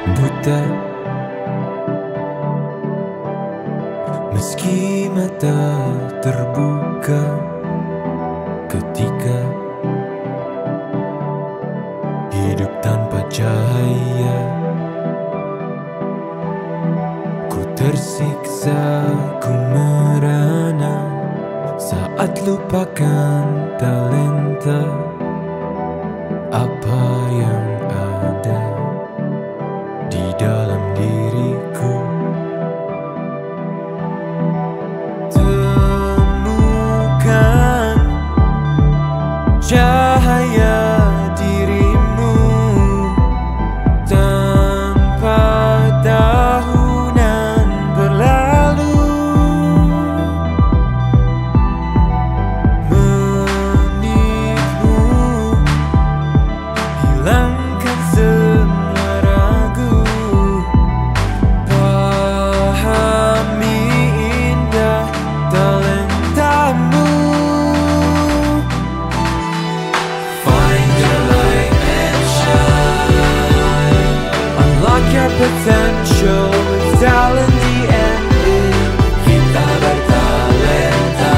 buta, meski mata terbuka ketika hidup tanpa cahaya. Ku tersiksa, ku merana saat lupakan talenta apa yang ada di dalam diriku. Temukan cahaya dirimu tanpa tahunan berlalu, menitmu hilangkan semua ragu, pahami indah talentamu. Find your light and shine, unlock your potential with talent DNA. Kita bertalenta,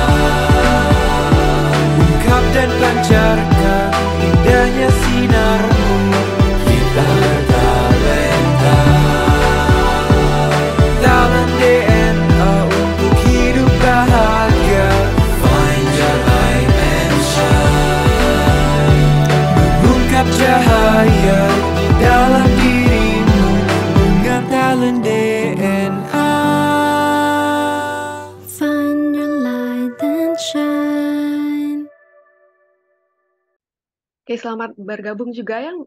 ungkap dan pancarkan indahnya sinarmu. Kita bertalenta, talent DNA untuk hidup bahagia. Find your light and shine, mengungkap cahaya di dalam dirimu dengan talent DNA. Find your light and shine. Oke, selamat bergabung juga yang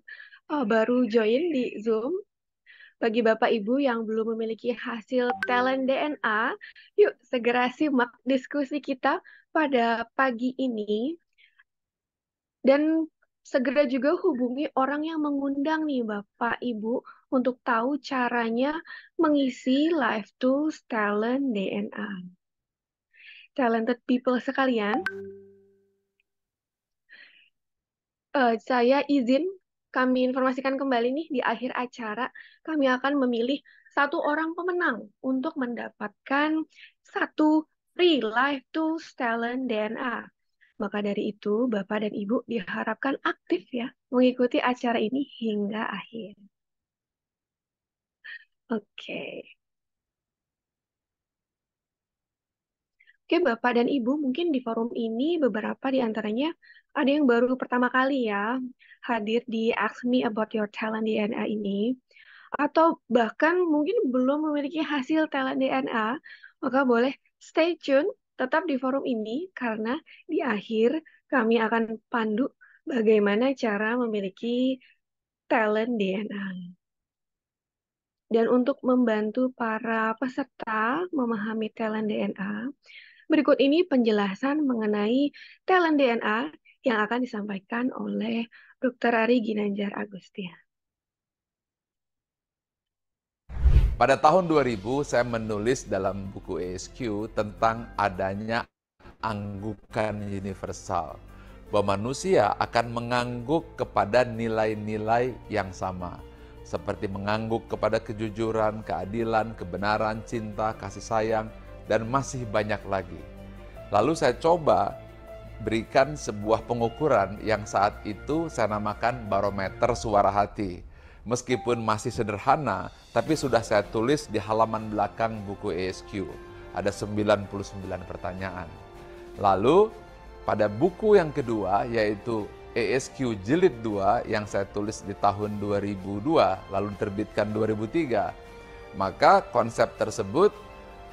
baru join di Zoom. Bagi Bapak Ibu yang belum memiliki hasil talent DNA, yuk segera simak diskusi kita pada pagi ini. Dan segera juga hubungi orang yang mengundang nih Bapak Ibu untuk tahu caranya mengisi Live Tools Talent DNA. Talented people sekalian, saya izin kami informasikan kembali nih di akhir acara kami akan memilih satu orang pemenang untuk mendapatkan satu free Live Tools Talent DNA. Maka dari itu Bapak dan Ibu diharapkan aktif ya mengikuti acara ini hingga akhir. Oke. Oke, Bapak dan Ibu, mungkin di forum ini beberapa di antaranya ada yang baru pertama kali ya hadir di Ask Me About Your Talent DNA ini. Atau bahkan mungkin belum memiliki hasil talent DNA, maka boleh stay tune tetap di forum ini karena di akhir kami akan pandu bagaimana cara memiliki talent DNA. Dan untuk membantu para peserta memahami talent DNA, berikut ini penjelasan mengenai talent DNA yang akan disampaikan oleh Dr. Ari Ginanjar Agustian. Pada tahun 2000, saya menulis dalam buku ASQ tentang adanya anggukan universal, bahwa manusia akan mengangguk kepada nilai-nilai yang sama, seperti mengangguk kepada kejujuran, keadilan, kebenaran, cinta, kasih sayang, dan masih banyak lagi. Lalu saya coba berikan sebuah pengukuran yang saat itu saya namakan barometer suara hati. Meskipun masih sederhana, tapi sudah saya tulis di halaman belakang buku ASQ. Ada 99 pertanyaan. Lalu pada buku yang kedua, yaitu ASQ Jilid 2 yang saya tulis di tahun 2002, lalu diterbitkan 2003, maka konsep tersebut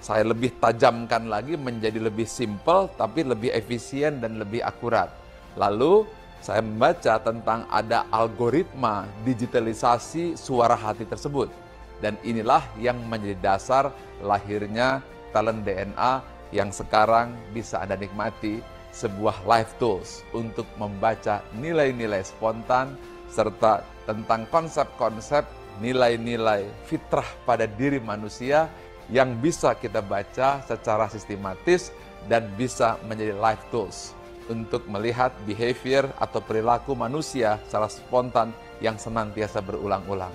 saya lebih tajamkan lagi menjadi lebih simpel, tapi lebih efisien dan lebih akurat. Lalu saya membaca tentang ada algoritma digitalisasi suara hati tersebut. Dan inilah yang menjadi dasar lahirnya talent DNA yang sekarang bisa Anda nikmati, sebuah live tools untuk membaca nilai-nilai spontan serta tentang konsep-konsep nilai-nilai fitrah pada diri manusia yang bisa kita baca secara sistematis dan bisa menjadi live tools untuk melihat behavior atau perilaku manusia secara spontan yang senantiasa berulang-ulang.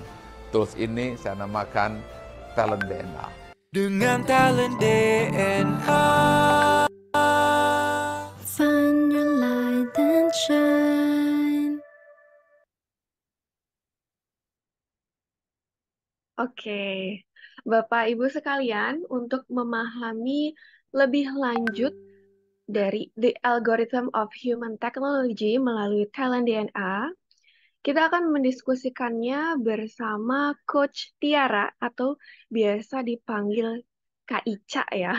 Tools ini saya namakan Talent DNA. Dengan talent DNA. Find your light and shine. Oke, Bapak Ibu sekalian, untuk memahami lebih lanjut dari The Algorithm of Human Technology melalui Talent DNA, kita akan mendiskusikannya bersama Coach Tiara atau biasa dipanggil Kak Ica ya,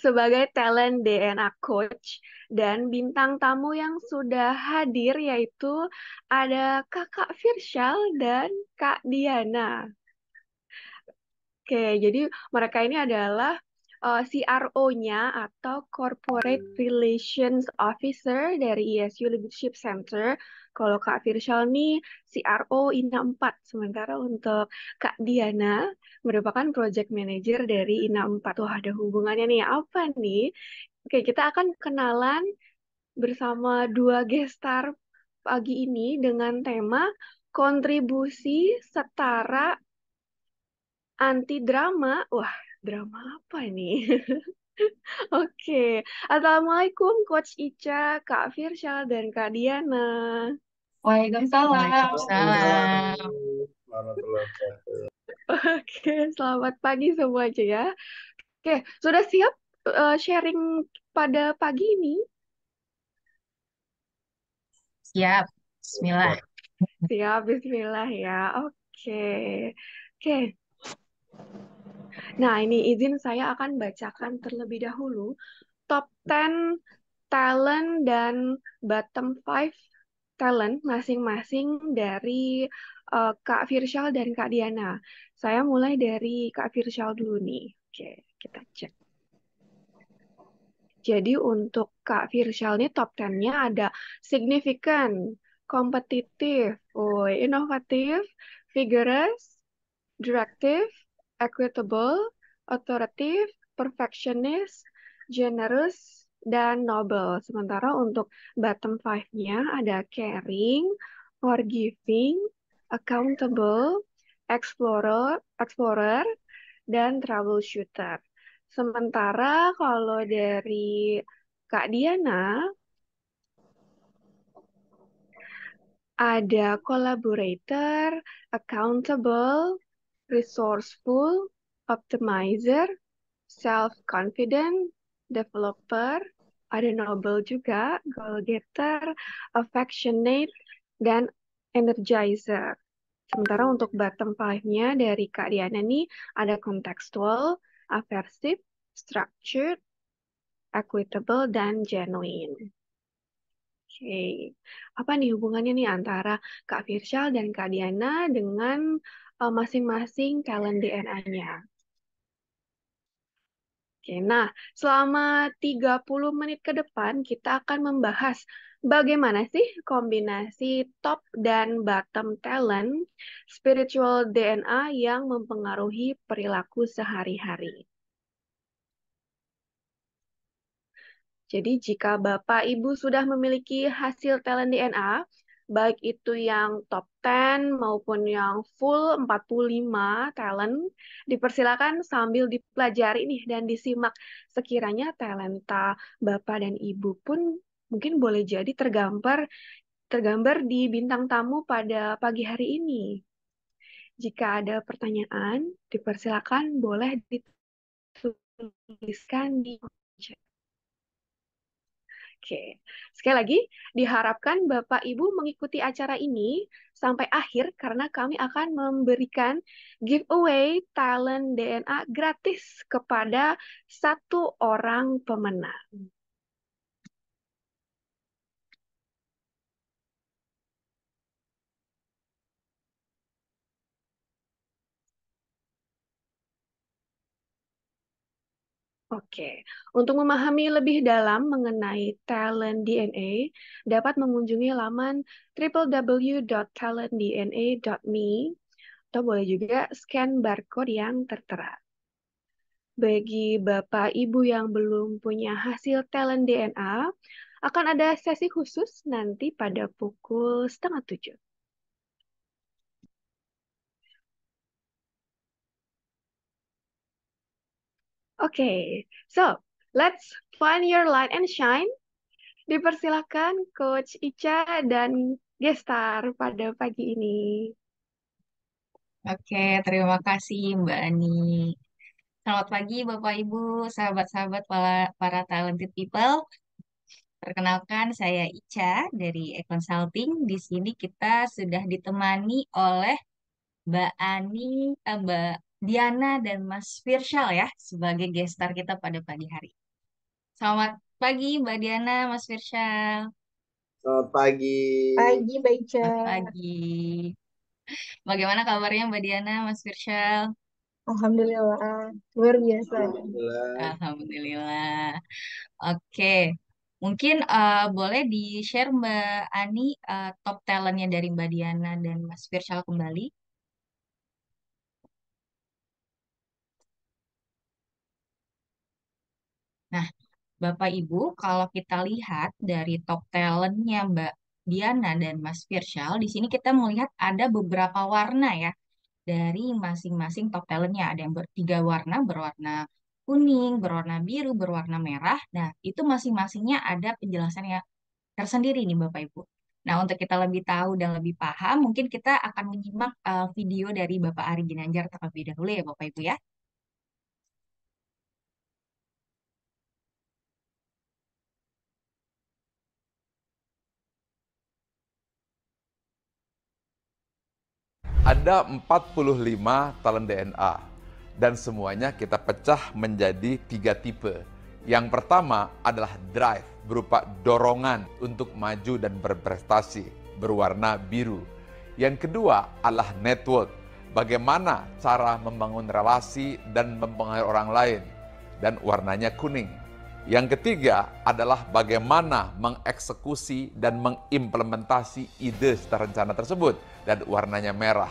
sebagai Talent DNA Coach dan bintang tamu yang sudah hadir yaitu ada Kakak Firshal dan Kak Diana. Oke, jadi mereka ini adalah CRO-nya atau Corporate Relations Officer dari ESU Leadership Center. Kalau Kak Firshal nih CRO INA 4, sementara untuk Kak Diana merupakan Project Manager dari INA 4. Wah, ada hubungannya nih. Apa nih? Oke, kita akan kenalan bersama dua gestar pagi ini dengan tema kontribusi setara anti drama. Wah, drama apa ini? Oke. Assalamualaikum Coach Ica, Kak Firshal, dan Kak Diana. Waalaikumsalam. Waalaikumsalam. Oke, selamat pagi semuanya ya. Oke, sudah siap sharing pada pagi ini? Siap. Bismillah. Siap, bismillah ya. Oke. Oke. Nah, ini izin saya akan bacakan terlebih dahulu top 10 talent dan bottom 5 talent masing-masing dari Kak Firshal dan Kak Diana. Saya mulai dari Kak Firshal dulu nih. Oke, kita cek. Jadi untuk Kak Firshal nih top 10-nya ada significant, kompetitif, inovatif, vigorous, directive, equitable, authoritative, perfectionist, generous, dan noble. Sementara untuk bottom five-nya ada caring, forgiving, accountable, explorer, dan troubleshooter. Sementara kalau dari Kak Diana ada collaborator, accountable, resourceful, optimizer, self-confident, developer, ada noble juga, goal-getter, affectionate, dan energizer. Sementara untuk bottom five-nya dari Kak Diana nih ada contextual, aversive, structured, equitable, dan genuine. Oke, apa nih hubungannya nih antara Kak Firshal dan Kak Diana dengan masing-masing talent DNA-nya? Oke, nah selama 30 menit ke depan kita akan membahas bagaimana sih kombinasi top dan bottom talent spiritual DNA yang mempengaruhi perilaku sehari-hari. Jadi jika Bapak Ibu sudah memiliki hasil talent DNA, baik itu yang top 10 maupun yang full 45 talent, dipersilakan sambil dipelajari nih dan disimak. Sekiranya talenta Bapak dan Ibu pun mungkin boleh jadi tergambar di bintang tamu pada pagi hari ini. Jika ada pertanyaan, dipersilakan boleh dituliskan di chat. Oke, sekali lagi diharapkan Bapak Ibu mengikuti acara ini sampai akhir karena kami akan memberikan giveaway talent DNA gratis kepada satu orang pemenang. Oke, untuk memahami lebih dalam mengenai talent DNA, dapat mengunjungi laman www.talentdna.me atau boleh juga scan barcode yang tertera. Bagi Bapak Ibu yang belum punya hasil talent DNA, akan ada sesi khusus nanti pada pukul 6:30. Oke, so let's find your light and shine. Dipersilakan Coach Ica dan Gestar pada pagi ini. Oke, terima kasih Mbak Ani. Selamat pagi Bapak Ibu, sahabat-sahabat para talented people. Perkenalkan saya Ica dari E-Consulting. Di sini kita sudah ditemani oleh Mbak Ani, Mbak Diana dan Mas Firshal ya sebagai gestar kita pada pagi hari. Selamat pagi Mbak Diana, Mas Firshal. Selamat pagi. Pagi, Mbak Ica. Selamat pagi. Bagaimana kabarnya Mbak Diana, Mas Firshal? Alhamdulillah, luar biasa. Alhamdulillah. Alhamdulillah. Oke, mungkin boleh di-share Mbak Ani top talentnya dari Mbak Diana dan Mas Firshal kembali. Nah, Bapak Ibu, kalau kita lihat dari top talentnya Mbak Diana dan Mas Firshal, di sini kita melihat ada beberapa warna ya dari masing-masing top talentnya. Ada yang bertiga warna, berwarna kuning, berwarna biru, berwarna merah. Nah, itu masing-masingnya ada penjelasannya tersendiri nih Bapak Ibu. Nah, untuk kita lebih tahu dan lebih paham, mungkin kita akan menyimak video dari Bapak Ari Ginanjar terlebih dahulu ya Bapak Ibu ya. Ada 45 talent DNA dan semuanya kita pecah menjadi 3 tipe. Yang pertama adalah drive, berupa dorongan untuk maju dan berprestasi, berwarna biru. Yang kedua adalah network, bagaimana cara membangun relasi dan mempengaruhi orang lain, dan warnanya kuning. Yang ketiga adalah bagaimana mengeksekusi dan mengimplementasi ide rencana tersebut, dan warnanya merah.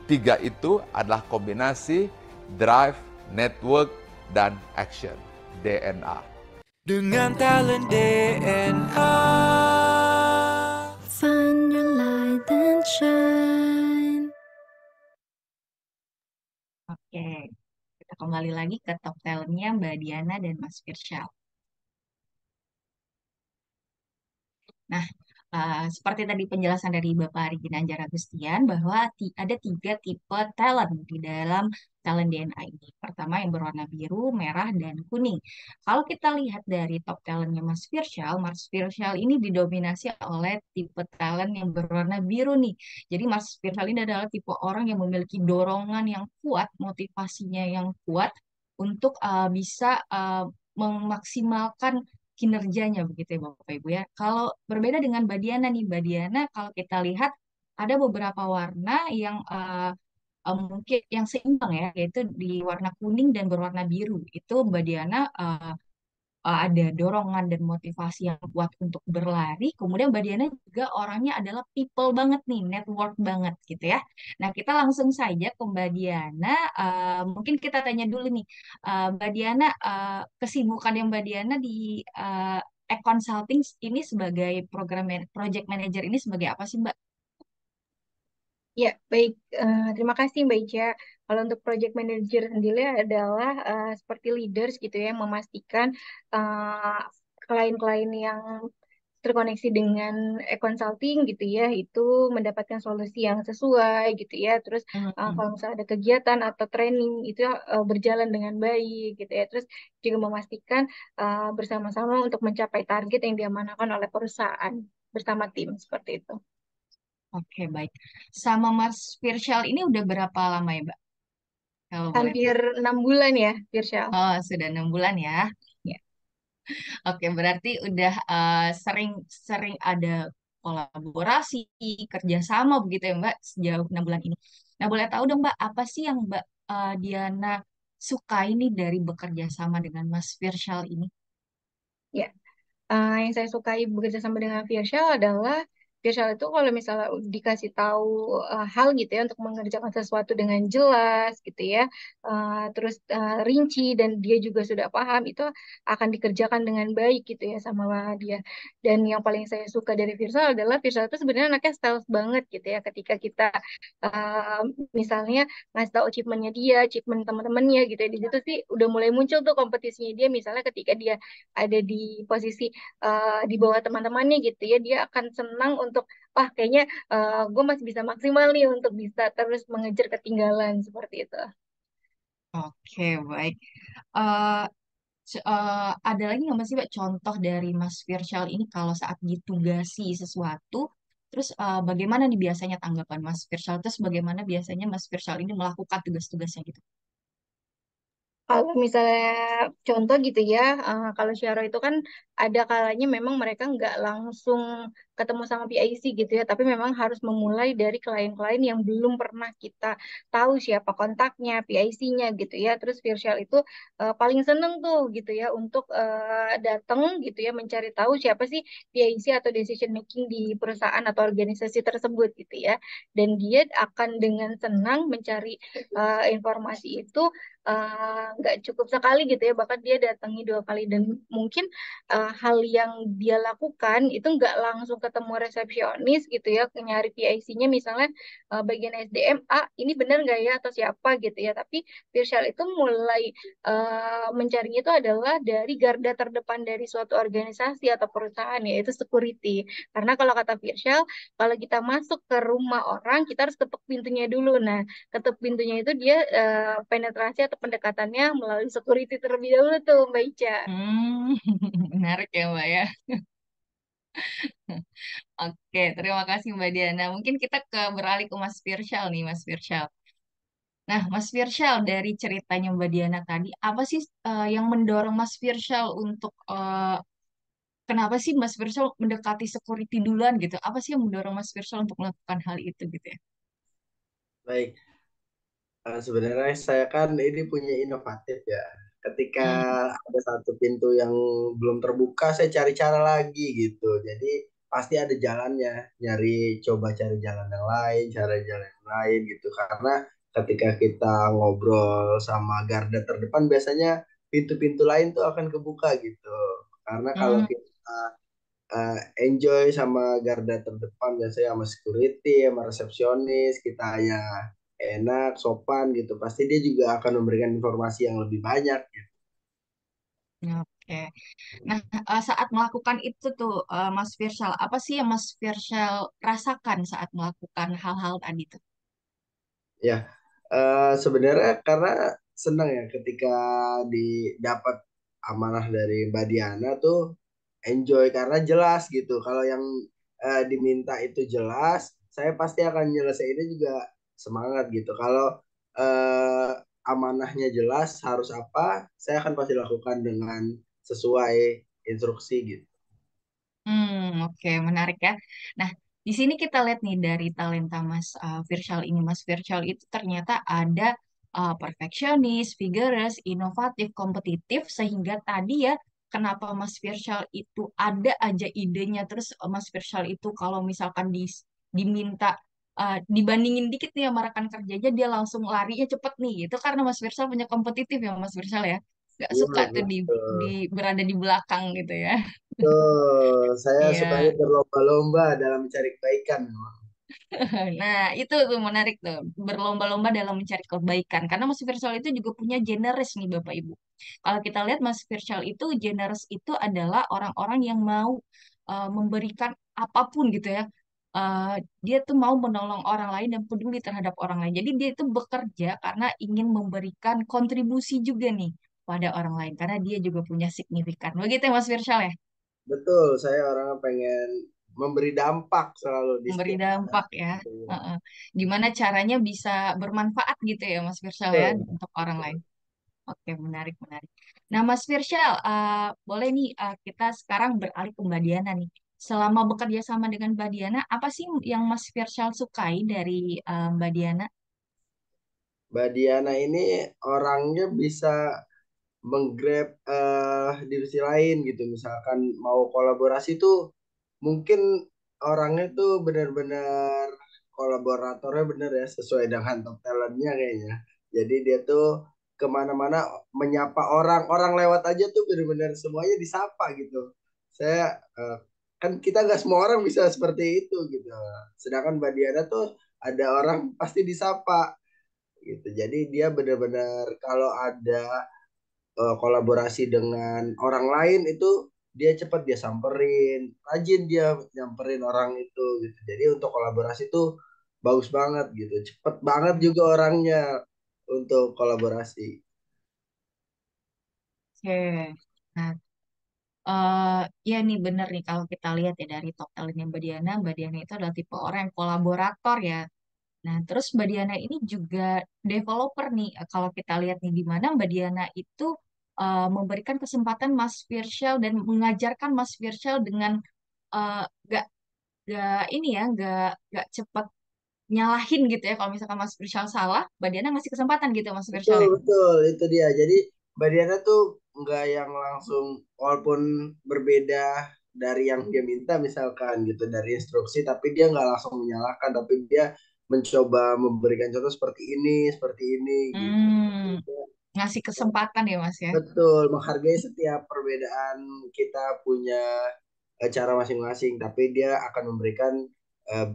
3 itu adalah kombinasi drive, network, dan action, DNA. Dengan talent DNA. Find your light and shine. Oke, kita kembali lagi ke top talentnya Mbak Diana dan Mas Firshal. Nah, seperti tadi penjelasan dari Bapak Ari Ginanjar Agustian bahwa ada 3 tipe talent di dalam talent DNA ini. Pertama yang berwarna biru, merah, dan kuning. Kalau kita lihat dari top talentnya Mas Firshal ini didominasi oleh tipe talent yang berwarna biru nih. Jadi Mas Firshal ini adalah tipe orang yang memiliki dorongan yang kuat, motivasinya yang kuat untuk bisa memaksimalkan kinerjanya begitu ya Bapak Ibu ya. Kalau berbeda dengan Mbak Diana nih, Mbak Diana kalau kita lihat ada beberapa warna yang mungkin yang seimbang ya, yaitu di warna kuning dan berwarna biru. Itu Mbak Diana ada dorongan dan motivasi yang kuat untuk berlari. Kemudian Mbak Diana juga orangnya adalah people banget nih, network banget gitu ya. Nah, kita langsung saja ke Mbak Diana. Mungkin kita tanya dulu nih, Mbak Diana, kesibukan yang Mbak Diana di e-consulting ini sebagai project manager ini sebagai apa sih Mbak? Ya, baik. Terima kasih Mbak Ica. Kalau untuk project manager sendiri adalah seperti leaders gitu ya, memastikan eh, klien-klien yang terkoneksi dengan e-consulting gitu ya, itu mendapatkan solusi yang sesuai gitu ya. Terus kalau misalnya ada kegiatan atau training itu berjalan dengan baik gitu ya. Terus juga memastikan bersama-sama untuk mencapai target yang diamanahkan oleh perusahaan bersama tim seperti itu. Oke, baik. Sama Mas Firshal ini udah berapa lama ya, Mbak? Kalau boleh. Hampir 6 bulan ya, Firshal. Oh, sudah 6 bulan ya. Ya. Oke, berarti udah sering ada kolaborasi, kerjasama begitu ya Mbak sejauh 6 bulan ini. Nah, boleh tahu dong Mbak, apa sih yang Mbak Diana suka ini dari bekerja sama dengan Mas Firshal ini? Ya, yang saya sukai bekerja sama dengan Firshal adalah Firshal itu kalau misalnya dikasih tahu hal gitu ya untuk mengerjakan sesuatu dengan jelas gitu ya, terus rinci dan dia juga sudah paham itu akan dikerjakan dengan baik gitu ya sama dia. Dan yang paling saya suka dari Firshal adalah Firshal itu sebenarnya anaknya stealth banget gitu ya. Ketika kita uh, misalnya ngasih tahu achievementnya dia, achievement teman-temannya gitu ya, di situ sih udah mulai muncul tuh kompetisinya dia. Misalnya ketika dia ada di posisi di bawah teman-temannya gitu ya, dia akan senang untuk wah kayaknya gue masih bisa maksimal nih untuk bisa terus mengejar ketinggalan seperti itu. Oke, baik. Eh, ada lagi nggak sih Mbak contoh dari Mas Firshal ini kalau saat ditugasi sesuatu, terus bagaimana nih biasanya tanggapan Mas Firshal, terus bagaimana biasanya Mas Firshal ini melakukan tugas-tugasnya gitu? Kalau misalnya contoh gitu ya, kalau Syaro itu kan ada kalanya memang mereka nggak langsung ketemu sama PIC gitu ya, tapi memang harus memulai dari klien-klien yang belum pernah kita tahu siapa kontaknya, PIC-nya gitu ya. Terus Virtual itu paling seneng tuh gitu ya untuk datang gitu ya mencari tahu siapa sih PIC atau decision making di perusahaan atau organisasi tersebut gitu ya. Dan dia akan dengan senang mencari informasi itu nggak cukup sekali gitu ya, bahkan dia datangi 2 kali dan mungkin hal yang dia lakukan itu nggak langsung ketemu resepsionis gitu ya, nyari PIC-nya misalnya bagian SDM, ini benar nggak ya atau siapa gitu ya, tapi Virtual itu mulai mencarinya itu adalah dari garda terdepan dari suatu organisasi atau perusahaan yaitu security, karena kalau kata Virtual kalau kita masuk ke rumah orang kita harus ketuk pintunya dulu. Nah, ketuk pintunya itu dia penetrasi atau pendekatannya melalui security terlebih dahulu tuh Mbak Ica. Hmm, menarik ya Mbak ya. Oke, terima kasih Mbak Diana. Mungkin kita beralih ke Mas Firshal nih, Mas Firshal. Nah, Mas Firshal, dari ceritanya Mbak Diana tadi, apa sih yang mendorong Mas Firshal untuk kenapa sih Mas Firshal mendekati security duluan gitu? Apa sih yang mendorong Mas Firshal untuk melakukan hal itu gitu ya? Baik, sebenarnya saya kan ini punya inovatif ya. Ketika Hmm. ada satu pintu yang belum terbuka, saya cari cara lagi gitu. Jadi pasti ada jalannya, coba cari jalan yang lain, cara jalan yang lain gitu. Karena ketika kita ngobrol sama garda terdepan, biasanya pintu-pintu lain tuh akan kebuka gitu. Karena kalau Hmm. kita enjoy sama garda terdepan biasanya sama security sama resepsionis kita ya enak sopan gitu pasti dia juga akan memberikan informasi yang lebih banyak gitu. Oke. Nah, saat melakukan itu tuh, Mas Firshal, apa sih yang Mas Firshal rasakan saat melakukan hal-hal tadi tuh? Ya, sebenarnya karena senang ya ketika didapat amanah dari Mbak Diana tuh enjoy karena jelas gitu. Kalau yang diminta itu jelas, saya pasti akan nyelesainnya juga semangat gitu. Kalau eh, amanahnya jelas harus apa, saya akan pasti lakukan dengan sesuai instruksi gitu. Oke, menarik ya. Nah, di sini kita lihat nih dari talenta Mas Firshal ini. Mas Firshal itu ternyata ada perfeksionis, vigorous, inovatif, kompetitif, sehingga tadi ya, kenapa Mas Firshal itu ada aja idenya, terus Mas Firshal itu kalau misalkan diminta dibandingin dikit nih sama rekan kerjanya, dia langsung larinya cepet nih. Itu karena Mas Firshal punya kompetitif ya, Mas Firshal ya. Gak Iya, suka tuh betul. berada di belakang gitu ya. Betul. Saya sukanya Iya. berlomba-lomba dalam mencari kebaikan. Nah, itu tuh menarik tuh, berlomba-lomba dalam mencari kebaikan. Karena Mas Virtual itu juga punya generous nih Bapak Ibu. Kalau kita lihat Mas Virtual itu generous itu adalah orang-orang yang mau memberikan apapun gitu ya. Eh, dia tuh mau menolong orang lain dan peduli terhadap orang lain. Jadi dia itu bekerja karena ingin memberikan kontribusi juga nih pada orang lain. Karena dia juga punya signifikan. Begitu ya Mas Virtual ya? Betul, saya orangnya pengen memberi dampak selalu di Memberi setiap dampak saat. ya. Gitu. Heeh. Gimana caranya bisa bermanfaat gitu ya Mas Firsyal ya Betul. untuk orang lain. Oke, menarik, menarik. Nah Mas Firsyal, boleh nih kita sekarang beralih ke Mbak Diana nih. Selama bekerja sama dengan Mbak Diana, apa sih yang Mas Firsyal sukai dari Mbak Diana? Mbak Diana ini orangnya bisa menggrab divisi lain gitu. Misalkan mau kolaborasi tuh mungkin orangnya tuh bener-bener kolaboratornya bener ya sesuai dengan top talentnya kayaknya. Jadi dia tuh kemana-mana menyapa orang lewat aja tuh bener-bener semuanya disapa gitu. Saya kan kita nggak semua orang bisa seperti itu gitu. Sedangkan Mbak Diana tuh ada orang pasti disapa gitu. Jadi dia bener-bener kalau ada kolaborasi dengan orang lain itu dia cepat dia samperin, rajin dia nyamperin orang itu gitu. Jadi untuk kolaborasi itu bagus banget gitu, cepet banget juga orangnya untuk kolaborasi. Oke. Nah, ya nih bener nih kalau kita lihat ya dari top talentnya Mbak Diana itu adalah tipe orang yang kolaborator ya. Nah, terus Mbak Diana ini juga developer nih. Kalau kita lihat nih di mana Mbak Diana itu memberikan kesempatan Mas Firshal dan mengajarkan Mas Firshal dengan uh, gak gak ini ya, gak cepat nyalahin gitu ya. Kalau misalkan Mas Firshal salah, Mbak Diana ngasih kesempatan gitu Mas Firshal Betul ya. betul itu dia. Jadi Mbak Diana tuh nggak yang langsung walaupun berbeda dari yang dia minta misalkan gitu dari instruksi, tapi dia nggak langsung menyalahkan, tapi dia mencoba memberikan contoh seperti ini gitu. Hmm, ngasih kesempatan ya Mas ya. Betul, menghargai setiap perbedaan kita punya cara masing-masing, tapi dia akan memberikan eh,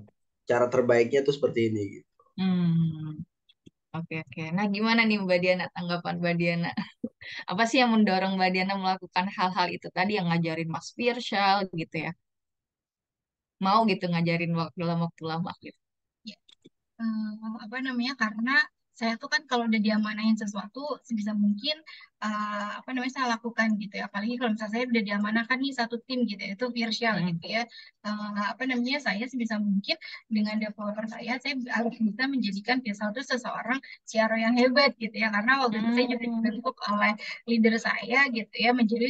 cara terbaiknya tuh seperti ini gitu. Hmm, oke oke. Nah, gimana nih Mbak Diana tanggapan Mbak Diana? Apa sih yang mendorong Mbak Diana melakukan hal-hal itu tadi yang ngajarin Mas Firshal gitu ya? Mau gitu ngajarin dalam waktu lama gitu. Ya, apa namanya, karena saya tuh kan kalau udah diamanahin sesuatu sebisa mungkin apa namanya saya lakukan gitu ya, apalagi kalau misalnya saya udah diamanahkan nih satu tim gitu ya, itu virtual Hmm. gitu ya. Apa namanya, saya sebisa mungkin dengan developer saya harus bisa menjadikan virtual itu seseorang CRO yang hebat gitu ya, karena waktu itu saya juga Hmm. dibentuk oleh leader saya gitu ya menjadi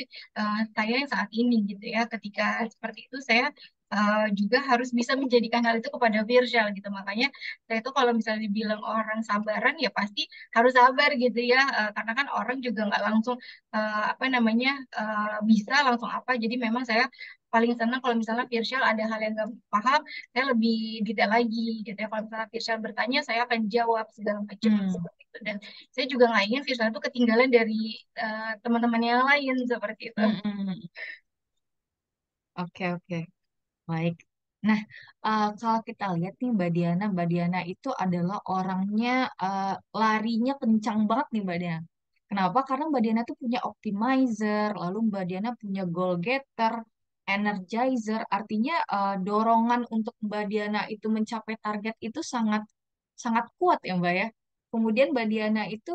saya yang saat ini gitu ya. Ketika seperti itu saya juga harus bisa menjadikan hal itu kepada virtual gitu. Makanya saya itu kalau misalnya dibilang orang sabaran ya pasti harus sabar gitu ya. Karena kan orang juga nggak langsung apa namanya bisa langsung apa. Jadi memang saya paling senang kalau misalnya virtual ada hal yang nggak paham, saya lebih detail lagi gitu ya. Kalau misalnya virtual bertanya, saya akan jawab segala macam Hmm. seperti itu. Dan saya juga nggak ingin virtual itu ketinggalan dari teman-teman yang lain seperti itu. Hmm. Hmm. Oke oke. Baik. Nah, kalau kita lihat nih Mbak Diana itu adalah orangnya larinya kencang banget nih Mbak Diana. Kenapa? Karena Mbak Diana tuh punya optimizer, lalu Mbak Diana punya goal getter, energizer. Artinya dorongan untuk Mbak Diana itu mencapai target itu sangat sangat kuat ya Mbak ya. Kemudian Mbak Diana itu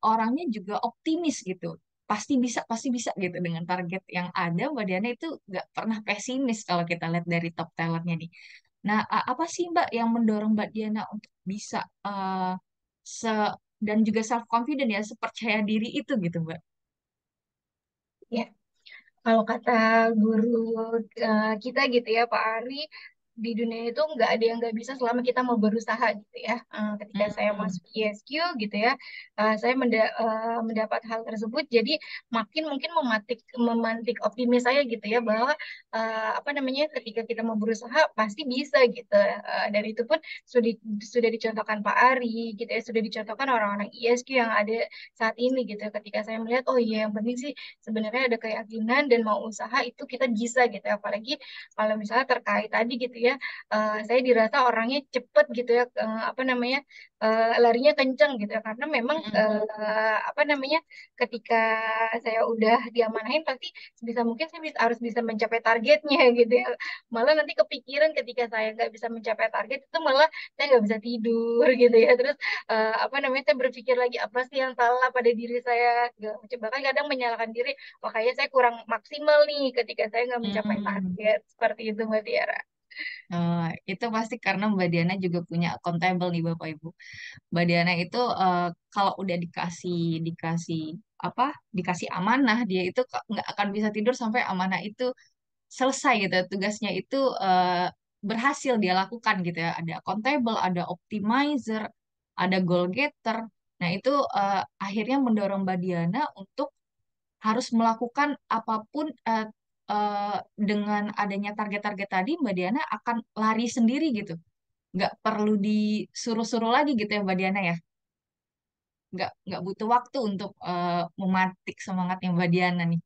orangnya juga optimis gitu. Pasti bisa gitu dengan target yang ada. Mbak Diana itu nggak pernah pesimis kalau kita lihat dari top talentnya nih. Nah, apa sih Mbak yang mendorong Mbak Diana untuk bisa se dan juga self confident ya, sepercaya diri itu gitu Mbak? Ya, kalau kata guru kita gitu ya, Pak Ari, di dunia itu nggak ada yang nggak bisa selama kita mau berusaha gitu ya. Ketika saya Hmm. masuk ISQ gitu ya, saya mendapat hal tersebut, jadi makin mungkin memantik optimis saya gitu ya, bahwa apa namanya, ketika kita mau berusaha pasti bisa gitu. Dan itu pun sudah dicontohkan Pak Ari gitu ya, sudah dicontohkan orang-orang ISQ yang ada saat ini gitu. Ketika saya melihat, oh iya, yang penting sih sebenarnya ada keyakinan dan mau usaha itu kita bisa gitu ya. Apalagi kalau misalnya terkait tadi gitu ya, saya dirasa orangnya cepet gitu ya, apa namanya, larinya kenceng gitu ya, karena memang apa namanya, ketika saya udah diamanahin pasti sebisa mungkin saya harus bisa mencapai targetnya gitu ya. Malah nanti kepikiran ketika saya nggak bisa mencapai target itu, malah saya nggak bisa tidur gitu ya. Terus apa namanya, saya berpikir lagi apa sih yang salah pada diri saya, segala macam. Bahkan kadang menyalahkan diri, wah kayaknya saya kurang maksimal nih ketika saya nggak mencapai Hmm. target seperti itu Mbak Tiara. Itu pasti karena Mbak Diana juga punya accountable nih Bapak Ibu. Mbak Diana itu kalau udah dikasih apa dikasih amanah dia itu nggak akan bisa tidur sampai amanah itu selesai gitu, tugasnya itu berhasil dia lakukan gitu ya. Ada accountable, ada optimizer, ada goal getter. Nah itu akhirnya mendorong Mbak Diana untuk harus melakukan apapun dengan adanya target-target tadi Mbak Diana akan lari sendiri gitu. Nggak perlu disuruh-suruh lagi gitu ya Mbak Diana ya. Nggak butuh waktu untuk mematik semangatnya Mbak Diana nih.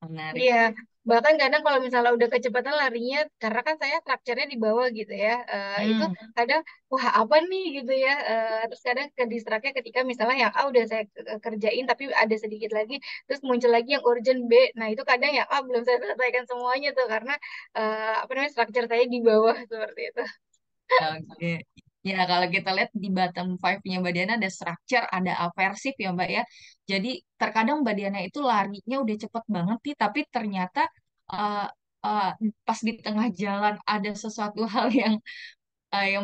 Menarik. Iya, bahkan kadang kalau misalnya udah kecepatan larinya, karena kan saya traktornya di bawah gitu ya, itu Hmm, kadang, wah apa nih gitu ya, terus kadang ke distract ketika misalnya yang A udah saya kerjain, tapi ada sedikit lagi, terus muncul lagi yang urgent B, nah itu kadang yang A belum saya selesaikan semuanya tuh, karena apa namanya, struktur saya di bawah seperti itu. oke. Ya, kalau kita lihat di bottom five-nya Mbak Diana ada structure, ada aversif ya Mbak ya. Jadi terkadang Mbak Diana itu larinya udah cepet banget nih, tapi ternyata uh, uh, pas di tengah jalan ada sesuatu hal yang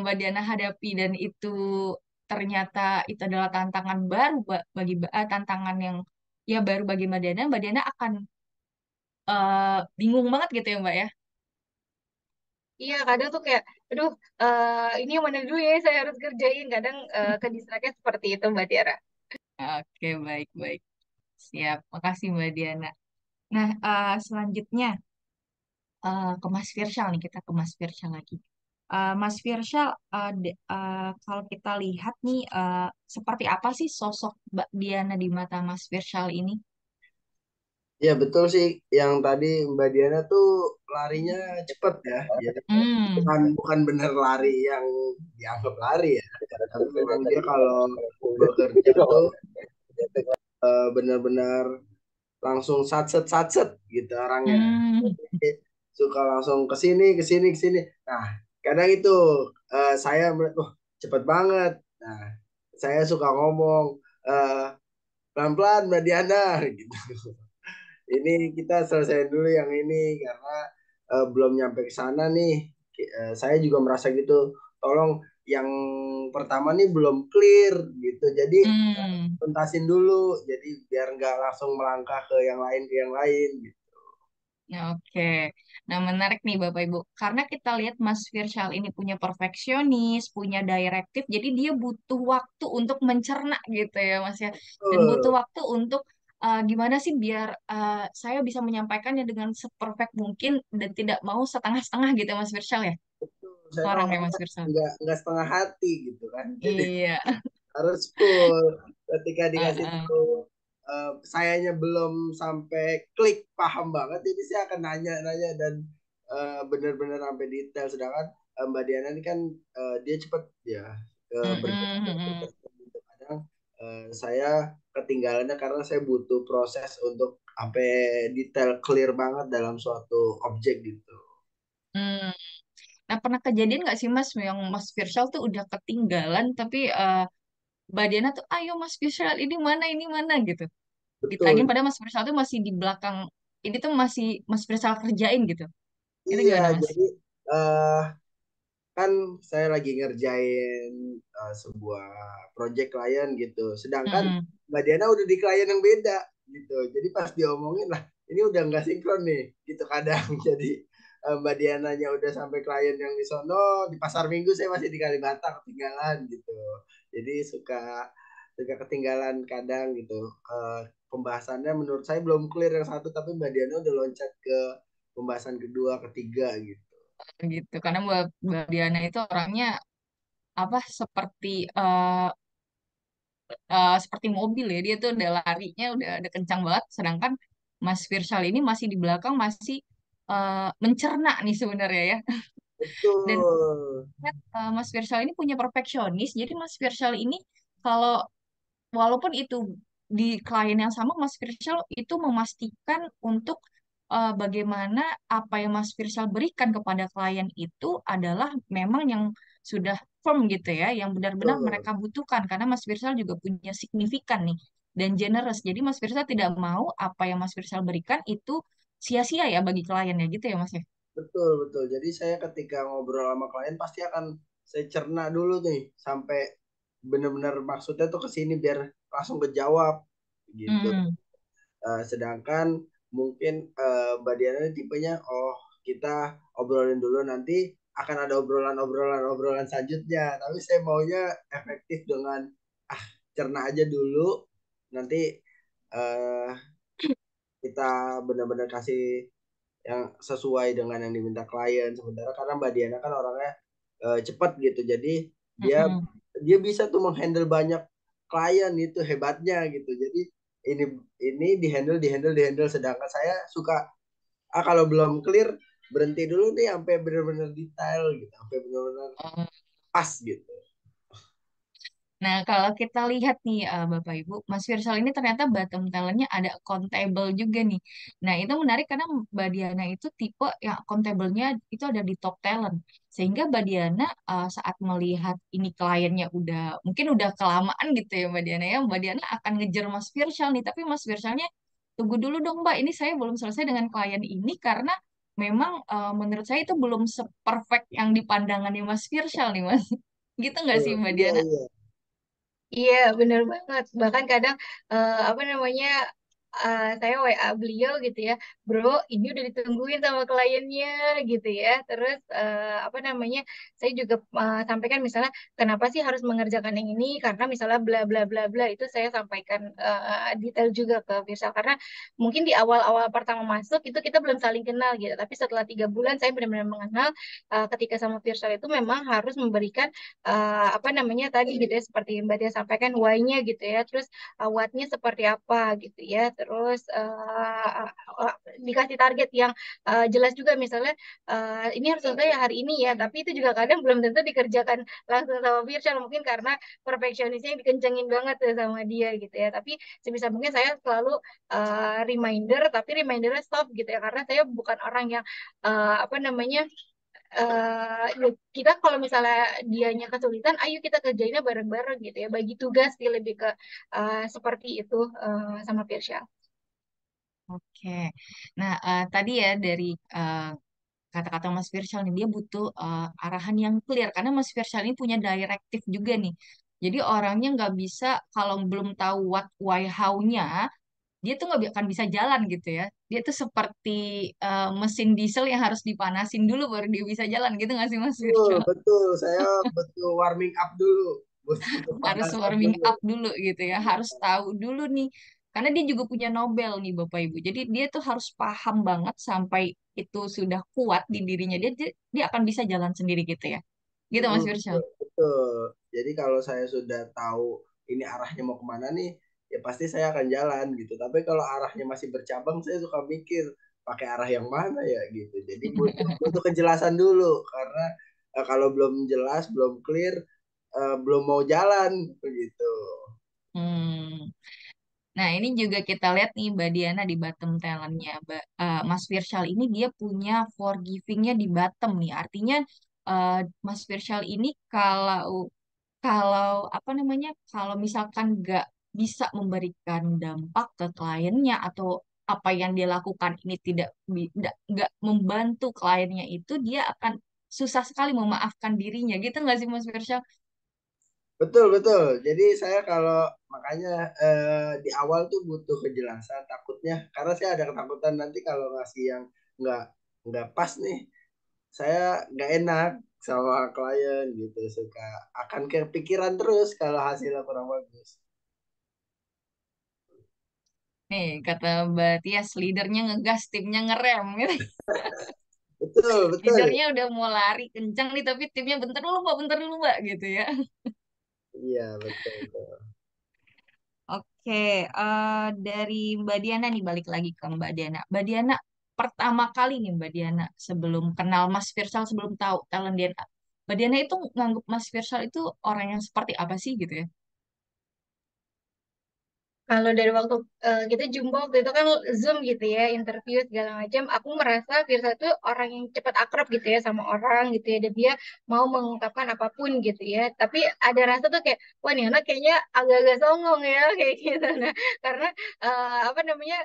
Mbak Diana hadapi dan itu ternyata itu adalah tantangan baru tantangan yang ya baru bagi Mbak Diana akan bingung banget gitu ya Mbak ya. Iya, kadang tuh kayak, aduh, ini yang mana dulu ya saya harus kerjain, kadang ke distract seperti itu Mbak Tiara. Oke, baik-baik. Siap, makasih Mbak Diana. Nah, selanjutnya ke Mas Firsyal nih, kita ke Mas Firsyal lagi. Mas Firsyal, kalau kita lihat nih, seperti apa sih sosok Mbak Diana di mata Mas Firsyal ini? Ya betul sih yang tadi Mbak Diana tuh larinya cepet ya. Jadi Hmm, bukan bener lari yang dianggap lari ya. Tapi memang dia kalau bekerja tuh benar-benar langsung satset satset gitu orangnya. hmm, Suka langsung ke sini ke sini ke sini. Nah, kadang itu saya melihat, wah cepet banget. Nah, saya suka ngomong pelan-pelan Mbak Diana gitu. Ini kita selesai dulu yang ini karena belum nyampe ke sana nih. Saya juga merasa gitu. Tolong yang pertama nih belum clear gitu. Jadi hmm. tuntasin dulu. Jadi biar nggak langsung melangkah ke yang lain gitu. Ya, oke. Nah, menarik nih Bapak Ibu. Karena kita lihat Mas Firsyal ini punya perfeksionis, punya direktif, jadi dia butuh waktu untuk mencerna gitu ya Mas ya. Dan butuh Betul. waktu untuk gimana sih biar saya bisa menyampaikannya dengan seperfect mungkin dan tidak mau setengah-setengah gitu ya Mas Firsyal ya. Saya kan Orangnya Mas orangnya Firsyal. nggak setengah hati gitu kan. Jadi Iya. harus full. Ketika dikasih Heeh. tahu sayanya belum sampai klik paham banget, jadi saya akan nanya-nanya dan benar-benar sampai detail. Sedangkan Mbak Diana ini kan dia cepet ya bergerak. Mm-mm, mm-mm. Kadang saya ketinggalannya karena saya butuh proses untuk sampai detail clear banget dalam suatu objek gitu. Hmm. Nah, pernah kejadian nggak sih Mas yang Mas Firsyal tuh udah ketinggalan tapi Mbak Diana tuh, ayo Mas Firsyal ini mana gitu. Ditagih Betul. pada Mas Firsyal tuh masih di belakang, ini tuh masih Mas Firsyal kerjain gitu. Itu Iya, gimana Mas? jadi eh kan saya lagi ngerjain sebuah project klien gitu. Sedangkan Mm-mm. Mbak Diana udah di klien yang beda gitu. Jadi pas diomongin lah, ini udah nggak sinkron nih gitu kadang. Jadi Mbak Diananya udah sampai klien yang di sono, di pasar Minggu saya masih di Kalibata ketinggalan gitu. Jadi suka ketinggalan kadang gitu. Pembahasannya menurut saya belum clear yang satu, tapi Mbak Diana udah loncat ke pembahasan kedua, ketiga gitu. Gitu. Karena Mbak Diana itu orangnya apa seperti mobil ya. Dia tuh udah larinya udah kencang banget. Sedangkan Mas Firsyal ini masih di belakang masih mencerna nih sebenarnya ya. Dan Betul. Mas Firsyal ini punya perfeksionis. Jadi Mas Firsyal ini kalau walaupun itu di klien yang sama, Mas Firsyal itu memastikan untuk bagaimana apa yang Mas Firsyal berikan kepada klien itu adalah memang yang sudah firm gitu ya, yang benar-benar Betul. mereka butuhkan karena Mas Firsyal juga punya signifikan nih dan generous. Jadi Mas Firsyal tidak mau apa yang Mas Firsyal berikan itu sia-sia ya bagi kliennya gitu ya Mas ya. Betul, betul. Jadi saya ketika ngobrol sama klien pasti akan saya cerna dulu nih sampai benar-benar maksudnya tuh ke sini biar langsung kejawab gitu. Hmm. Sedangkan mungkin Mbak Diana ini tipenya oh kita obrolin dulu nanti akan ada obrolan selanjutnya. Tapi saya maunya efektif dengan cerna aja dulu nanti eh kita benar-benar kasih yang sesuai dengan yang diminta klien. Sementara karena Mbak Diana kan orangnya cepat gitu, jadi dia Mm-mm. dia bisa tuh menghandle banyak klien, itu hebatnya gitu. Jadi ini di handle, sedangkan saya suka kalau belum clear berhenti dulu nih sampai benar-benar detail gitu, sampai benar-benar pas gitu. Nah, kalau kita lihat nih, Bapak Ibu, Mas Firsal ini ternyata bottom talentnya ada accountable juga nih. Nah, itu menarik karena Mbak Diana itu tipe yang accountable-nya itu ada di top talent. Sehingga Mbak Diana saat melihat ini kliennya mungkin udah kelamaan gitu ya Mbak Diana ya, Mbak Diana akan ngejar Mas Firsal nih, tapi Mas Firsalnya tunggu dulu dong Mbak, ini saya belum selesai dengan klien ini karena memang menurut saya itu belum seperfect yang di pandangannya Mas Firsal nih Mas. Gitu nggak sih Mbak Iya, Diana? iya. Iya, bener banget. Bahkan kadang apa namanya saya WA beliau gitu ya, bro, ini udah ditungguin sama kliennya gitu ya. Terus apa namanya, saya juga sampaikan misalnya, kenapa sih harus mengerjakan yang ini? Karena misalnya bla bla bla bla itu saya sampaikan detail juga ke Virsal karena mungkin di awal-awal pertama masuk itu kita belum saling kenal gitu. Tapi setelah 3 bulan saya benar-benar mengenal ketika sama Virsal itu memang harus memberikan apa namanya tadi gitu ya seperti Mbak Tia sampaikan why-nya gitu ya terus what-nya seperti apa gitu ya terus dikasih target yang jelas juga misalnya ini harus selesai hari ini ya tapi itu juga kadang belum tentu dikerjakan langsung sama Virtual mungkin karena perfeksionisnya yang dikencengin banget tuh sama dia gitu ya tapi sebisa mungkin saya selalu reminder tapi remindernya stop gitu ya karena saya bukan orang yang apa namanya ya kita kalau misalnya dianya kesulitan, ayo kita kerjainnya bareng-bareng gitu ya. Bagi tugas sih lebih ke seperti itu sama Pirsya. Oke. Nah, tadi ya dari eh, kata-kata Mas Firshal nih, dia butuh arahan yang clear karena Mas Firshal ini punya direktif juga nih. Jadi orangnya nggak bisa kalau belum tahu what, why, how-nya, dia tuh nggak akan bisa jalan gitu ya. Dia tuh seperti mesin diesel yang harus dipanasin dulu baru dia bisa jalan gitu nggak sih Mas Betul, Firshal? betul. Saya butuh warming up dulu, butuh Harus pemanasan warming dulu. up dulu gitu ya, harus tahu dulu nih. Karena dia juga punya Nobel nih Bapak Ibu. Jadi dia tuh harus paham banget sampai itu sudah kuat di dirinya dia akan bisa jalan sendiri gitu ya. Gitu Mas Firsyal. Betul, betul. Jadi kalau saya sudah tahu ini arahnya mau kemana nih, ya pasti saya akan jalan gitu. Tapi kalau arahnya masih bercabang, saya suka mikir pakai arah yang mana ya gitu. Jadi butuh butuh kejelasan dulu karena kalau belum jelas, belum clear, belum mau jalan begitu. Hmm. Nah, ini juga kita lihat nih Mbak Diana di bottom talentnya. Mas Firsyal ini dia punya forgiving-nya di bottom nih. Artinya eh, Mas Firsyal ini kalau kalau apa namanya kalau misalkan nggak bisa memberikan dampak ke kliennya atau apa yang dia lakukan ini nggak membantu kliennya itu dia akan susah sekali memaafkan dirinya gitu nggak sih Mas Firsyal? Betul, betul. Jadi saya kalau makanya di awal tuh butuh kejelasan takutnya karena saya ada ketakutan nanti kalau ngasih yang nggak nggak pas nih saya nggak enak sama klien gitu, suka akan kepikiran terus kalau hasilnya kurang bagus. Nih kata Mbak Tias leadernya ngegas timnya ngerem gitu. Betul, betul. Leadernya udah mau lari kencang nih tapi timnya bentar dulu mbak gitu ya. Iya, betul, betul. Oke, dari Mbak Diana nih balik lagi ke Mbak Diana. Mbak Diana pertama kali nih Mbak Diana sebelum kenal Mas Firsal sebelum tahu talent DNA. Mbak Diana itu nganggap Mas Firsal itu orang yang seperti apa sih gitu ya? Kalau dari waktu kita jumpa waktu itu kan Zoom gitu ya, interview segala macam, aku merasa Virsa itu orang yang cepat akrab gitu ya sama orang gitu ya, dan dia mau mengungkapkan apapun gitu ya. Tapi ada rasa tuh kayak, wah nih anak kayaknya agak-agak songong ya kayak gitu. Nah, karena apa namanya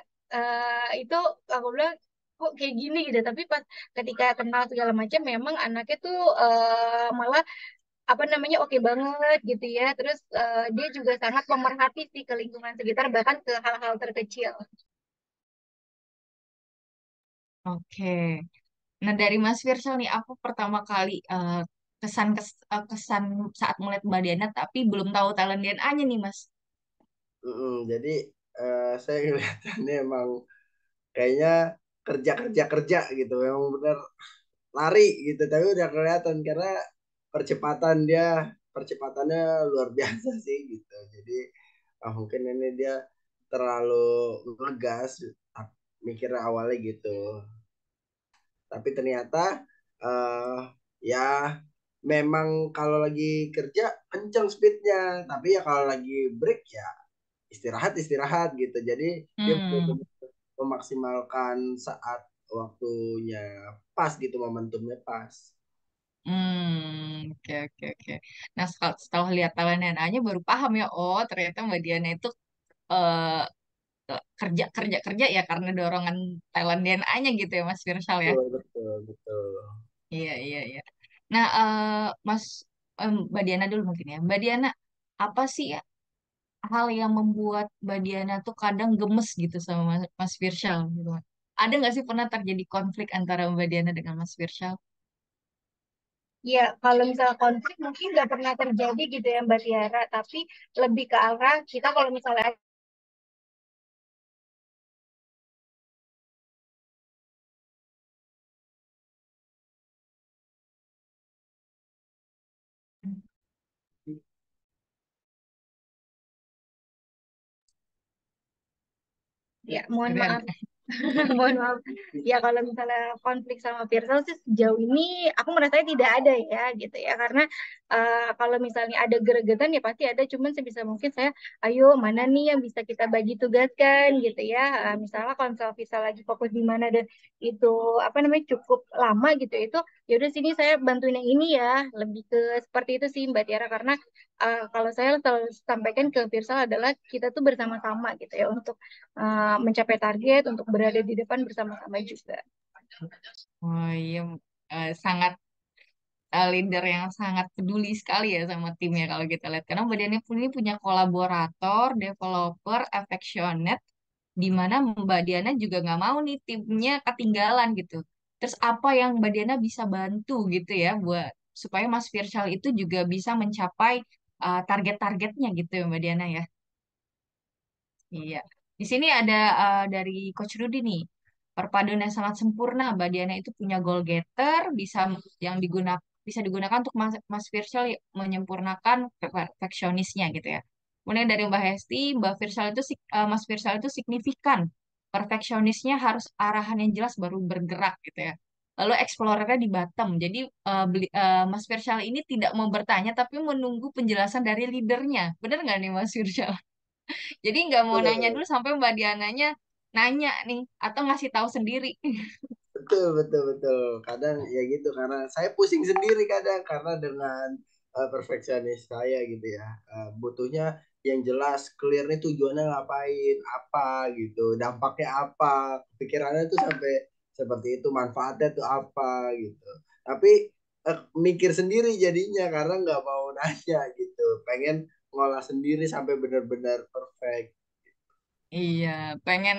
itu aku bilang kok kayak gini gitu. Tapi pas ketika kenal segala macam, memang anaknya tuh malah apa namanya oke banget gitu ya. Terus dia juga sangat pemerhati sih ke lingkungan sekitar bahkan ke hal-hal terkecil. Oke. Nah dari Mas Firsal nih aku pertama kali kesan saat melihat Mbak Diana tapi belum tahu talent DNA-nya nih Mas. Jadi saya ngeliatannya emang kayaknya kerja kerja kerja gitu, memang bener lari gitu, tapi udah kelihatan karena percepatannya luar biasa sih gitu. Jadi mungkin ini dia terlalu ngegas, mikirnya awalnya gitu, tapi ternyata eh ya memang kalau lagi kerja kenceng speednya, tapi ya kalau lagi break ya istirahat istirahat gitu. Jadi dia Hmm, benar-benar memaksimalkan saat waktunya pas gitu, momentumnya pas. oke, oke, oke. Nah, setelah lihat talent DNA-nya baru paham ya, oh ternyata Mbak Diana itu eh, kerja kerja kerja ya karena dorongan talent DNA-nya gitu ya Mas Firshal ya. Betul, betul, betul. Iya, iya, iya. Nah, Mas Mbak Diana dulu mungkin ya. Mbak Diana, apa sih ya hal yang membuat Mbak Diana tuh kadang gemes gitu sama Mas Firshal gitu? Ada nggak sih pernah terjadi konflik antara Mbak Diana dengan Mas Firshal? Ya, kalau misalnya konflik mungkin nggak pernah terjadi gitu ya Mbak Tiara, tapi lebih ke arah kita kalau misalnya ya mohon Gimana? maaf. Mohon maaf. Ya kalau misalnya konflik sama Firsa sih sejauh ini aku merasa tidak ada ya gitu ya. Karena kalau misalnya ada gregetan ya pasti ada. Cuman sebisa mungkin saya, ayo mana nih yang bisa kita bagi tugaskan gitu ya. Misalnya kalau Firsa lagi fokus di mana dan itu apa namanya cukup lama gitu itu, ya udah sini saya bantuin yang ini ya. Lebih ke seperti itu sih Mbak Tiara. Karena kalau saya selalu sampaikan ke Firsa adalah kita tuh bersama-sama gitu ya untuk mencapai target untuk berada di depan bersama-sama juga. Oh iya, sangat leader yang sangat peduli sekali ya sama timnya kalau kita lihat. Karena Mbak Diana pun ini punya kolaborator, developer, affectionate, di mana Mbak Diana juga nggak mau nih timnya ketinggalan gitu. Terus apa yang Mbak Diana bisa bantu gitu ya buat supaya Mas Firshal itu juga bisa mencapai target-targetnya gitu ya Mbak Diana ya. Iya. Di sini ada dari Coach Rudy nih. Perpaduan yang sangat sempurna. Mbak Diana itu punya goal getter, yang digunakan bisa digunakan untuk Mas Firshal menyempurnakan perfeksionisnya gitu ya. Kemudian dari Mbak Hesti, Mas Firshal itu signifikan. Perfeksionisnya harus arahan yang jelas baru bergerak gitu ya. Lalu explorernya di bottom. Jadi Mas Firshal ini tidak mau bertanya tapi menunggu penjelasan dari leadernya. Benar nggak nih Mas Firshal? Jadi nggak mau nanya Betul, dulu sampai Mbak Diananya nanya nih atau ngasih tahu sendiri. betul, betul, betul. Kadang ya gitu, karena saya pusing sendiri kadang karena dengan perfeksionis saya gitu ya. Butuhnya yang jelas, clear nih tujuannya ngapain, apa gitu, dampaknya apa, pikirannya tuh sampai seperti itu, manfaatnya tuh apa gitu. Tapi mikir sendiri jadinya karena nggak mau nanya gitu, pengen ngolah sendiri sampai benar-benar perfect. Iya, pengen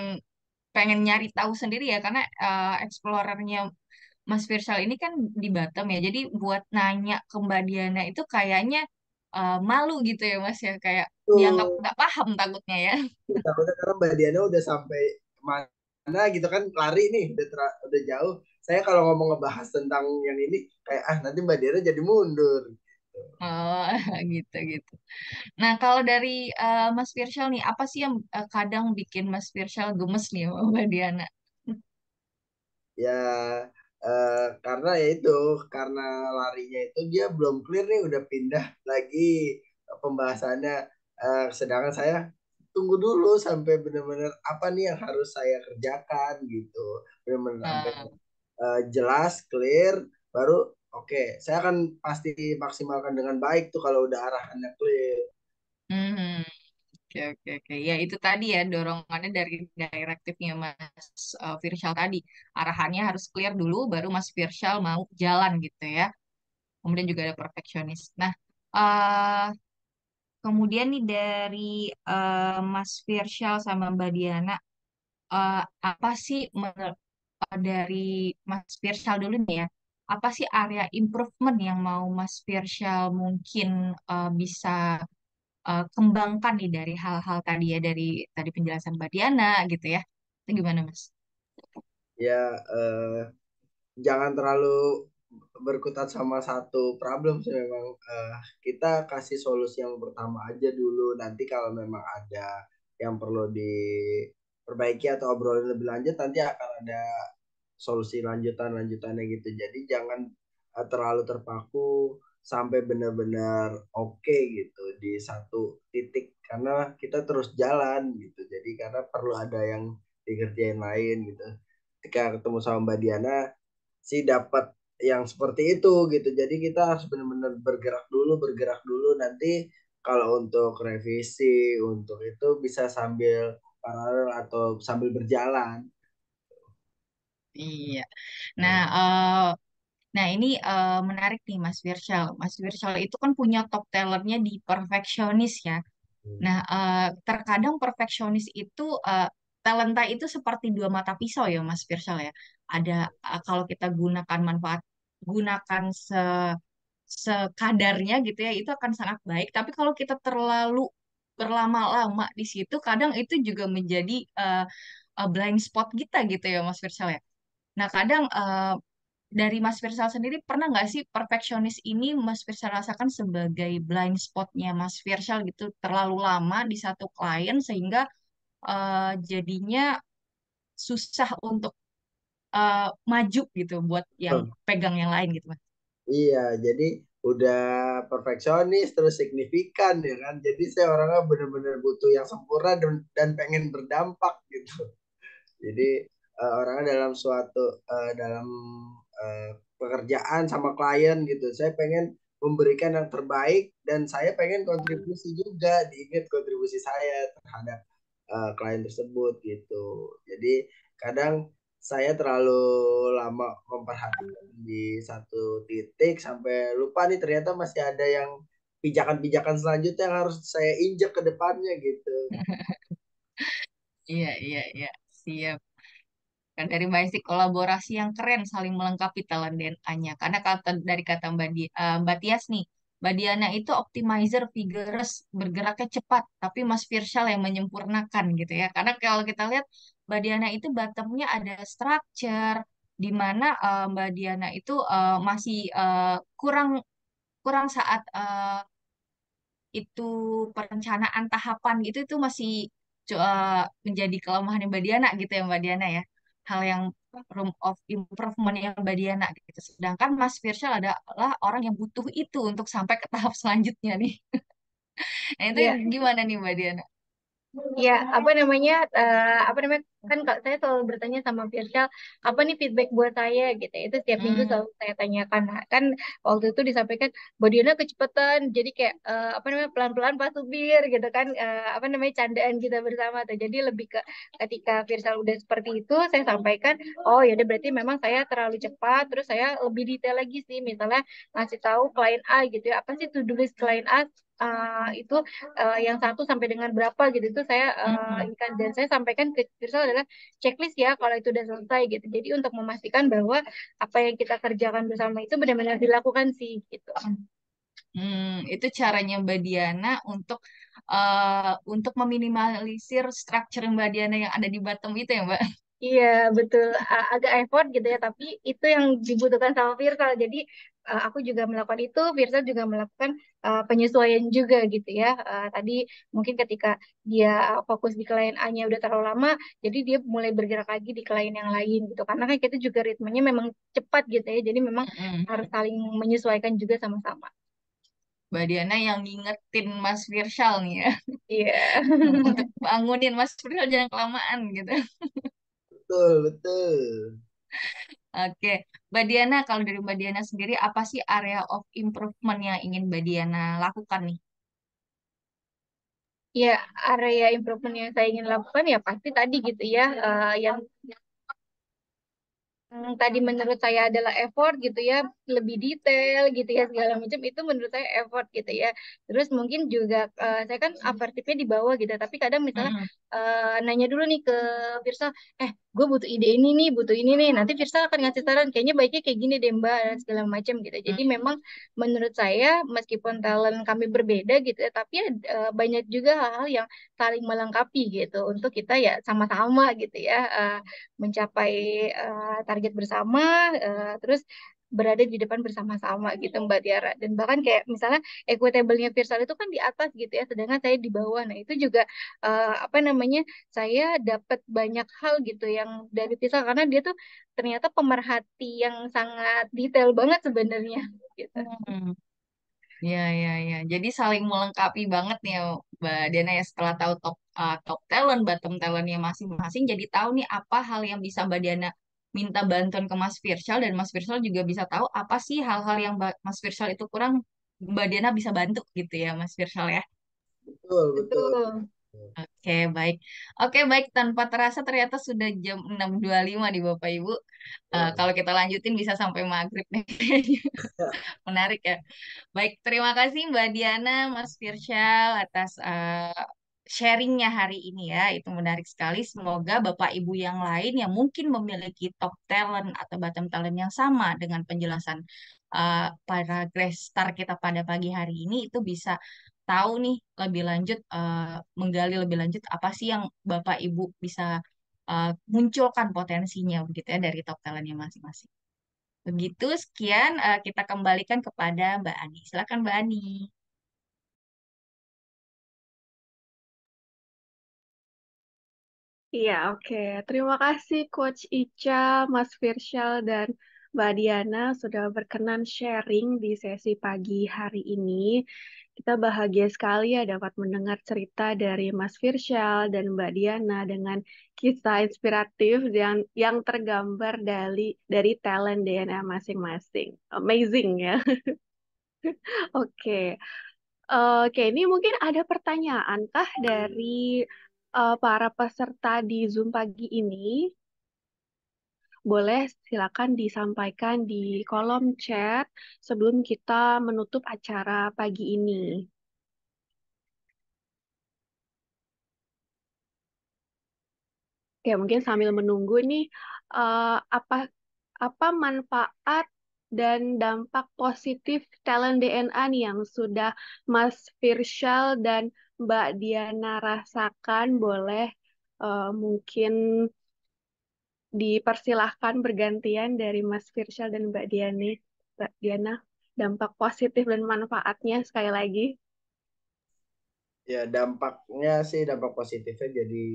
pengen nyari tahu sendiri ya karena explorernya Mas Firsal ini kan di Batam ya. Jadi buat nanya ke Mbak Diana itu kayaknya malu gitu ya Mas ya, kayak dianggap Tuh, nggak paham takutnya ya. takutnya karena Mbak Diana udah sampai mana gitu kan, lari nih udah jauh. Saya kalau ngomong ngebahas tentang yang ini kayak nanti Mbak Diana jadi mundur. Oh, gitu gitu. Nah, kalau dari Mas Firshal nih, apa sih yang kadang bikin Mas Firshal gemes nih sama Mbak Diana? Ya karena ya itu, karena larinya itu dia belum clear nih, udah pindah lagi pembahasannya. Sedangkan saya tunggu dulu sampai benar-benar apa nih yang harus saya kerjakan gitu, benar-benar sampai Nah, jelas clear, baru oke, saya akan pasti maksimalkan dengan baik tuh kalau udah arahannya clear. mhm. Oke, oke, oke. Ya, itu tadi ya dorongannya dari direktifnya Mas Firshal tadi. Arahannya harus clear dulu, baru Mas Firshal mau jalan gitu ya. Kemudian juga ada perfeksionis. Nah, eh kemudian nih dari Mas Firshal sama Mbak Diana, apa sih dari Mas Firshal dulu nih ya? Apa sih area improvement yang mau Mas Firshal mungkin bisa kembangkan nih dari hal-hal tadi ya dari tadi penjelasan Mbak Diana gitu ya. Itu gimana Mas? ya jangan terlalu berkutat sama satu problem sih memang. Kita kasih solusi yang pertama aja dulu, nanti kalau memang ada yang perlu diperbaiki atau obrolin lebih lanjut nanti akan ada solusi lanjutannya gitu. Jadi jangan terlalu terpaku sampai benar-benar oke gitu di satu titik karena kita terus jalan gitu. Jadi karena perlu ada yang dikerjain lain gitu. Ketika ketemu sama Mbak Diana sih dapat yang seperti itu gitu. Jadi kita harus benar-benar bergerak dulu nanti kalau untuk revisi untuk itu bisa sambil paralel atau sambil berjalan. Iya. Nah, nah ini menarik nih Mas Virsyal. Mas Virsyal itu kan punya top talentnya di perfeksionis ya. Nah, terkadang perfeksionis itu talenta itu seperti dua mata pisau ya, Mas Firshal ya. Ada kalau kita gunakan sekadarnya gitu ya, itu akan sangat baik. Tapi kalau kita terlalu berlama-lama di situ, kadang itu juga menjadi blind spot kita gitu ya, Mas Firshal ya. Nah, kadang dari Mas Firsal sendiri pernah nggak sih perfeksionis ini Mas Firsal rasakan sebagai blind spotnya Mas Firsal gitu terlalu lama di satu klien sehingga jadinya susah untuk maju gitu buat yang Oh, pegang yang lain gitu Mas. iya, jadi udah perfeksionis terus signifikan ya kan. Jadi saya orangnya benar-benar butuh yang sempurna dan pengen berdampak gitu. Jadi orangnya dalam pekerjaan sama klien gitu. Saya pengen memberikan yang terbaik dan saya pengen kontribusi juga diingat kontribusi saya terhadap klien tersebut gitu. Jadi kadang saya terlalu lama memperhatikan di satu titik sampai lupa nih ternyata masih ada yang pijakan-pijakan selanjutnya yang harus saya injek ke depannya gitu. Iya, iya, iya. Siap. Kan dari basic kolaborasi yang keren saling melengkapi talent DNA-nya. Karena dari kata Mbak Tias nih, Mbak Diana itu optimizer vigorous, bergeraknya cepat, tapi Mas Firshal yang menyempurnakan gitu ya. Karena kalau kita lihat Mbak Diana itu bottomnya ada structure, di mana Mbak Diana itu masih kurang kurang saat itu perencanaan tahapan gitu itu masih menjadi kelemahan Mbak Diana gitu ya Mbak Diana ya. Hal yang room of improvement yang Mbak Diana gitu. Sedangkan Mas Firshal adalah orang yang butuh itu untuk sampai ke tahap selanjutnya nih. Nah itu Iya. gimana nih Mbak Diana? Ya, apa namanya kan Kak, saya selalu bertanya sama Firsa, apa nih feedback buat saya gitu. Itu setiap minggu Hmm, selalu saya tanyakan. Nah, kan waktu itu disampaikan Mbak Diana kecepatan, jadi kayak apa namanya pelan-pelan Pak Supir gitu kan, apa namanya candaan kita bersama tuh. Jadi lebih ke ketika Firsa udah seperti itu, saya sampaikan, oh ya udah berarti memang saya terlalu cepat, terus saya lebih detail lagi sih, misalnya ngasih tahu klien A gitu ya, apa sih to-do list klien A itu yang satu sampai dengan berapa gitu itu saya hmm. ikan dan saya sampaikan ke Tirsa adalah checklist ya kalau itu udah selesai gitu. Jadi untuk memastikan bahwa apa yang kita kerjakan bersama itu benar-benar dilakukan sih gitu. Itu caranya Mbak Diana untuk meminimalisir structure Mbak Diana yang ada di bottom itu ya Mbak. Iya betul. Agak effort gitu ya tapi itu yang dibutuhkan sama Virsa. Jadi aku juga melakukan itu, Virsa juga melakukan penyesuaian juga gitu ya. Tadi mungkin ketika dia fokus di klien A-nya udah terlalu lama, jadi dia mulai bergerak lagi di klien yang lain gitu. Karena kan kita juga ritmenya memang cepat gitu ya. Jadi memang Mm-mm. harus saling menyesuaikan juga sama-sama. Mbak Diana yang ngingetin Mas Firshal nih ya. Iya. Untuk bangunin Mas Firshal jangan kelamaan gitu. Betul, betul. Oke, Mbak Diana, kalau dari Mbak Diana sendiri, apa sih area of improvement yang ingin Mbak Diana lakukan nih? Ya, area improvement yang saya ingin lakukan ya pasti tadi gitu ya, yang tadi menurut saya adalah effort gitu ya, lebih detail gitu ya segala macam itu menurut saya effort gitu ya. Terus mungkin juga saya kan asertifnya di bawah gitu, tapi kadang misalnya Mm-mm. nanya dulu nih ke Virsa, gue butuh ide ini nih, butuh ini nih. Nanti Virsa akan ngasih saran, kayaknya baiknya kayak gini deh Mbak, dan segala macam gitu. Jadi memang menurut saya meskipun talent kami berbeda gitu ya, tapi banyak juga hal-hal yang saling melengkapi gitu untuk kita ya sama-sama gitu ya mencapai target bersama, terus berada di depan bersama-sama gitu Mbak Tiara. Dan bahkan kayak misalnya equitable-nya Virsal itu kan di atas gitu ya, sedangkan saya di bawah. Nah itu juga apa namanya, saya dapat banyak hal gitu yang dari Virsal karena dia tuh ternyata pemerhati yang sangat detail banget sebenarnya gitu. Hmm. Ya, ya, ya. Jadi saling melengkapi banget nih ya, Mbak Diana ya, setelah tahu top talent, bottom talentnya masing-masing, jadi tahu nih apa hal yang bisa Mbak Diana minta bantuan ke Mas Firshal, dan Mas Firshal juga bisa tahu apa sih hal-hal yang Mas Firshal itu kurang, Mbak Diana bisa bantu gitu ya Mas Firshal ya. Betul, betul. Betul. Oke, baik. Oke, baik. Tanpa terasa ternyata sudah jam 6.25 di Bapak Ibu. Wah, Kalau kita lanjutin bisa sampai maghrib nih kayaknya. Menarik ya. Baik, terima kasih Mbak Diana, Mas Firsyal atas sharingnya hari ini ya. Itu menarik sekali. Semoga Bapak Ibu yang lain yang mungkin memiliki top talent atau bottom talent yang sama dengan penjelasan para guest star kita pada pagi hari ini itu bisa tahu nih lebih lanjut, menggali lebih lanjut apa sih yang Bapak Ibu bisa munculkan potensinya begitu ya dari top talentnya masing-masing. Begitu, sekian kita kembalikan kepada Mbak Ani. Silakan Mbak Ani. Iya, oke. Terima kasih Coach Ica, Mas Firshal, dan Mbak Diana sudah berkenan sharing di sesi pagi hari ini. Kita bahagia sekali ya dapat mendengar cerita dari Mas Firshal dan Mbak Diana dengan kisah inspiratif yang tergambar dari talent DNA masing-masing. Amazing ya. Oke. Oke, ini mungkin ada pertanyaan kah dari para peserta di Zoom pagi ini? Boleh silakan disampaikan di kolom chat sebelum kita menutup acara pagi ini. Oke, mungkin sambil menunggu nih, apa apa manfaat dan dampak positif talent DNA nih yang sudah Mas Firshal dan Mbak Diana rasakan? Boleh mungkin dipersilahkan bergantian dari Mas Firshal dan Mbak Diana, dampak positif dan manfaatnya sekali lagi. ya dampaknya sih dampak positifnya jadi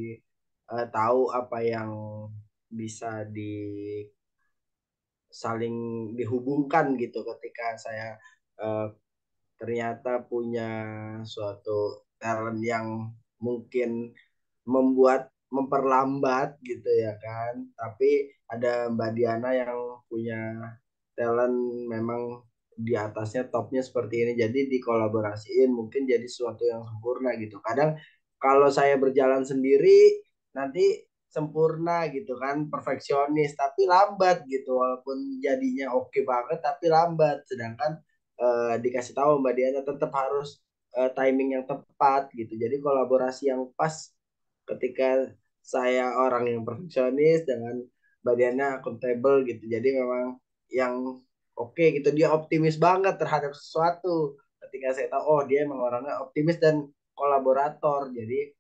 tahu apa yang bisa saling dihubungkan gitu ketika saya eh, ternyata punya suatu talent yang mungkin memperlambat gitu ya kan, tapi ada Mbak Diana yang punya talent memang di atasnya topnya seperti ini, jadi dikolaborasiin mungkin jadi sesuatu yang sempurna gitu. Kadang kalau saya berjalan sendiri nanti sempurna gitu kan, perfeksionis tapi lambat gitu, walaupun jadinya oke banget tapi lambat, sedangkan dikasih tahu Mbak Diana tetap harus timing yang tepat gitu, jadi kolaborasi yang pas ketika saya orang yang perfeksionis dengan Mbak Diana akuntabel gitu, jadi memang yang oke gitu, dia optimis banget terhadap sesuatu. Ketika saya tahu oh dia emang orangnya optimis dan kolaborator, jadi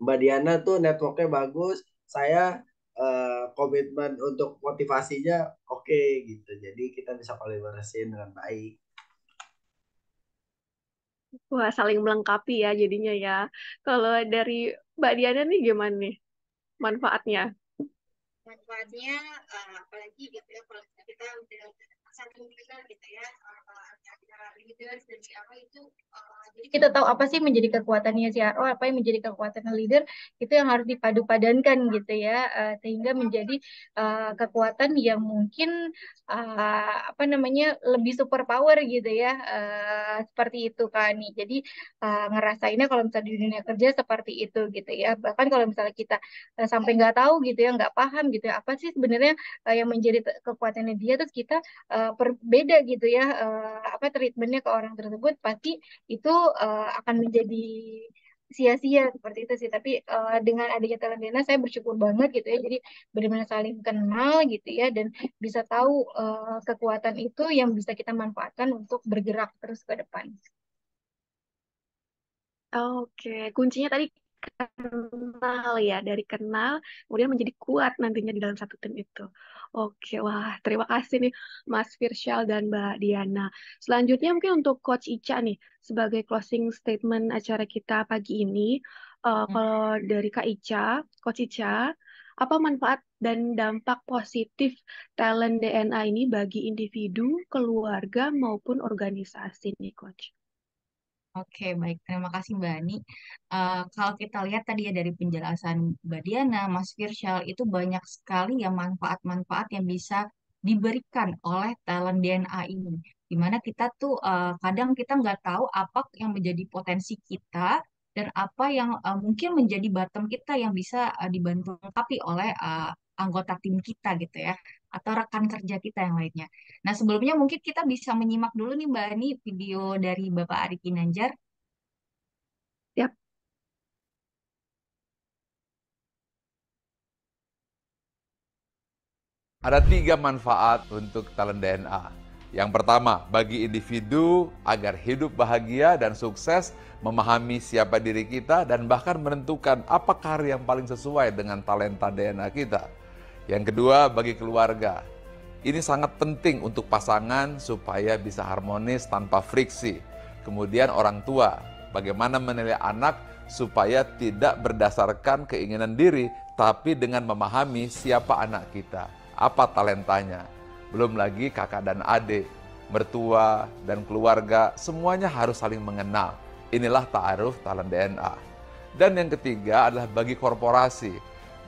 Mbak Diana tuh networknya bagus, saya komitmen untuk motivasinya oke gitu, jadi kita bisa kolaborasiin dengan baik. Wah, saling melengkapi ya jadinya ya. Kalau dari Mbak Diana nih gimana nih manfaatnya? Manfaatnya apalagi gitu ya kalau kita udah satu mendengar gitu ya antara leaders dan CRO itu jadi kita tahu apa sih menjadi kekuatannya CRO, apa yang menjadi kekuatan leader, itu yang harus dipadu-padankan gitu ya sehingga menjadi kekuatan yang mungkin apa namanya lebih super power gitu ya seperti itu kan nih. Jadi ngerasainnya kalau misalnya di dunia kerja seperti itu gitu ya. Bahkan kalau misalnya kita sampai nggak tahu gitu ya, nggak paham gitu ya, apa sih sebenarnya yang menjadi kekuatannya dia, terus kita berbeda gitu ya, apa treatmentnya ke orang tersebut, pasti itu akan menjadi sia-sia seperti itu sih. Tapi dengan adanya Talendena saya bersyukur banget gitu ya. Jadi benar-benar saling kenal gitu ya dan bisa tahu kekuatan itu yang bisa kita manfaatkan untuk bergerak terus ke depan. Oke, kuncinya tadi kenal ya, dari kenal kemudian menjadi kuat nantinya di dalam satu tim itu. Oke, wah terima kasih nih Mas Firsyal dan Mbak Diana. Selanjutnya mungkin untuk Coach Ica nih, sebagai closing statement acara kita pagi ini, kalau dari Kak Ica, Coach Ica, apa manfaat dan dampak positif talent DNA ini bagi individu, keluarga maupun organisasi nih Coach? Oke, baik. Terima kasih Mbak Ani. Kalau kita lihat tadi ya dari penjelasan Mbak Diana, Mas Firsyal, itu banyak sekali ya manfaat-manfaat yang bisa diberikan oleh talent DNA ini. Dimana kita tuh kadang kita nggak tahu apa yang menjadi potensi kita dan apa yang mungkin menjadi bottom kita yang bisa dibantu lengkapi oleh anggota tim kita gitu ya, atau rekan kerja kita yang lainnya. Nah, sebelumnya mungkin kita bisa menyimak dulu nih Mbak Ani video dari Bapak Ari Kinanjar. Yap. Ada 3 manfaat untuk talent DNA. Yang pertama, bagi individu agar hidup bahagia dan sukses, memahami siapa diri kita dan bahkan menentukan apa karir yang paling sesuai dengan talenta DNA kita. Yang kedua, bagi keluarga. Ini sangat penting untuk pasangan supaya bisa harmonis tanpa friksi. Kemudian orang tua, bagaimana menilai anak supaya tidak berdasarkan keinginan diri, tapi dengan memahami siapa anak kita, apa talentanya. Belum lagi kakak dan adik, mertua dan keluarga, semuanya harus saling mengenal. Inilah ta'aruf talent DNA. Dan yang ketiga adalah bagi korporasi.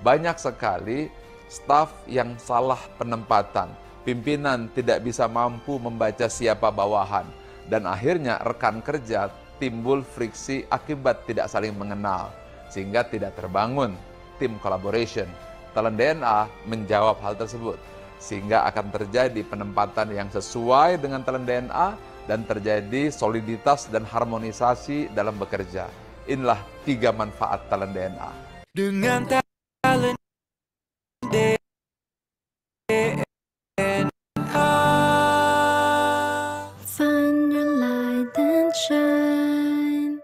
Banyak sekali staf yang salah penempatan. Pimpinan tidak bisa mampu membaca siapa bawahan. Dan akhirnya rekan kerja timbul friksi akibat tidak saling mengenal. Sehingga tidak terbangun tim collaboration. Talent DNA menjawab hal tersebut. Sehingga akan terjadi penempatan yang sesuai dengan talent DNA dan terjadi soliditas dan harmonisasi dalam bekerja. Inilah 3 manfaat talent DNA. Dengan talent DNA. Find your light and shine.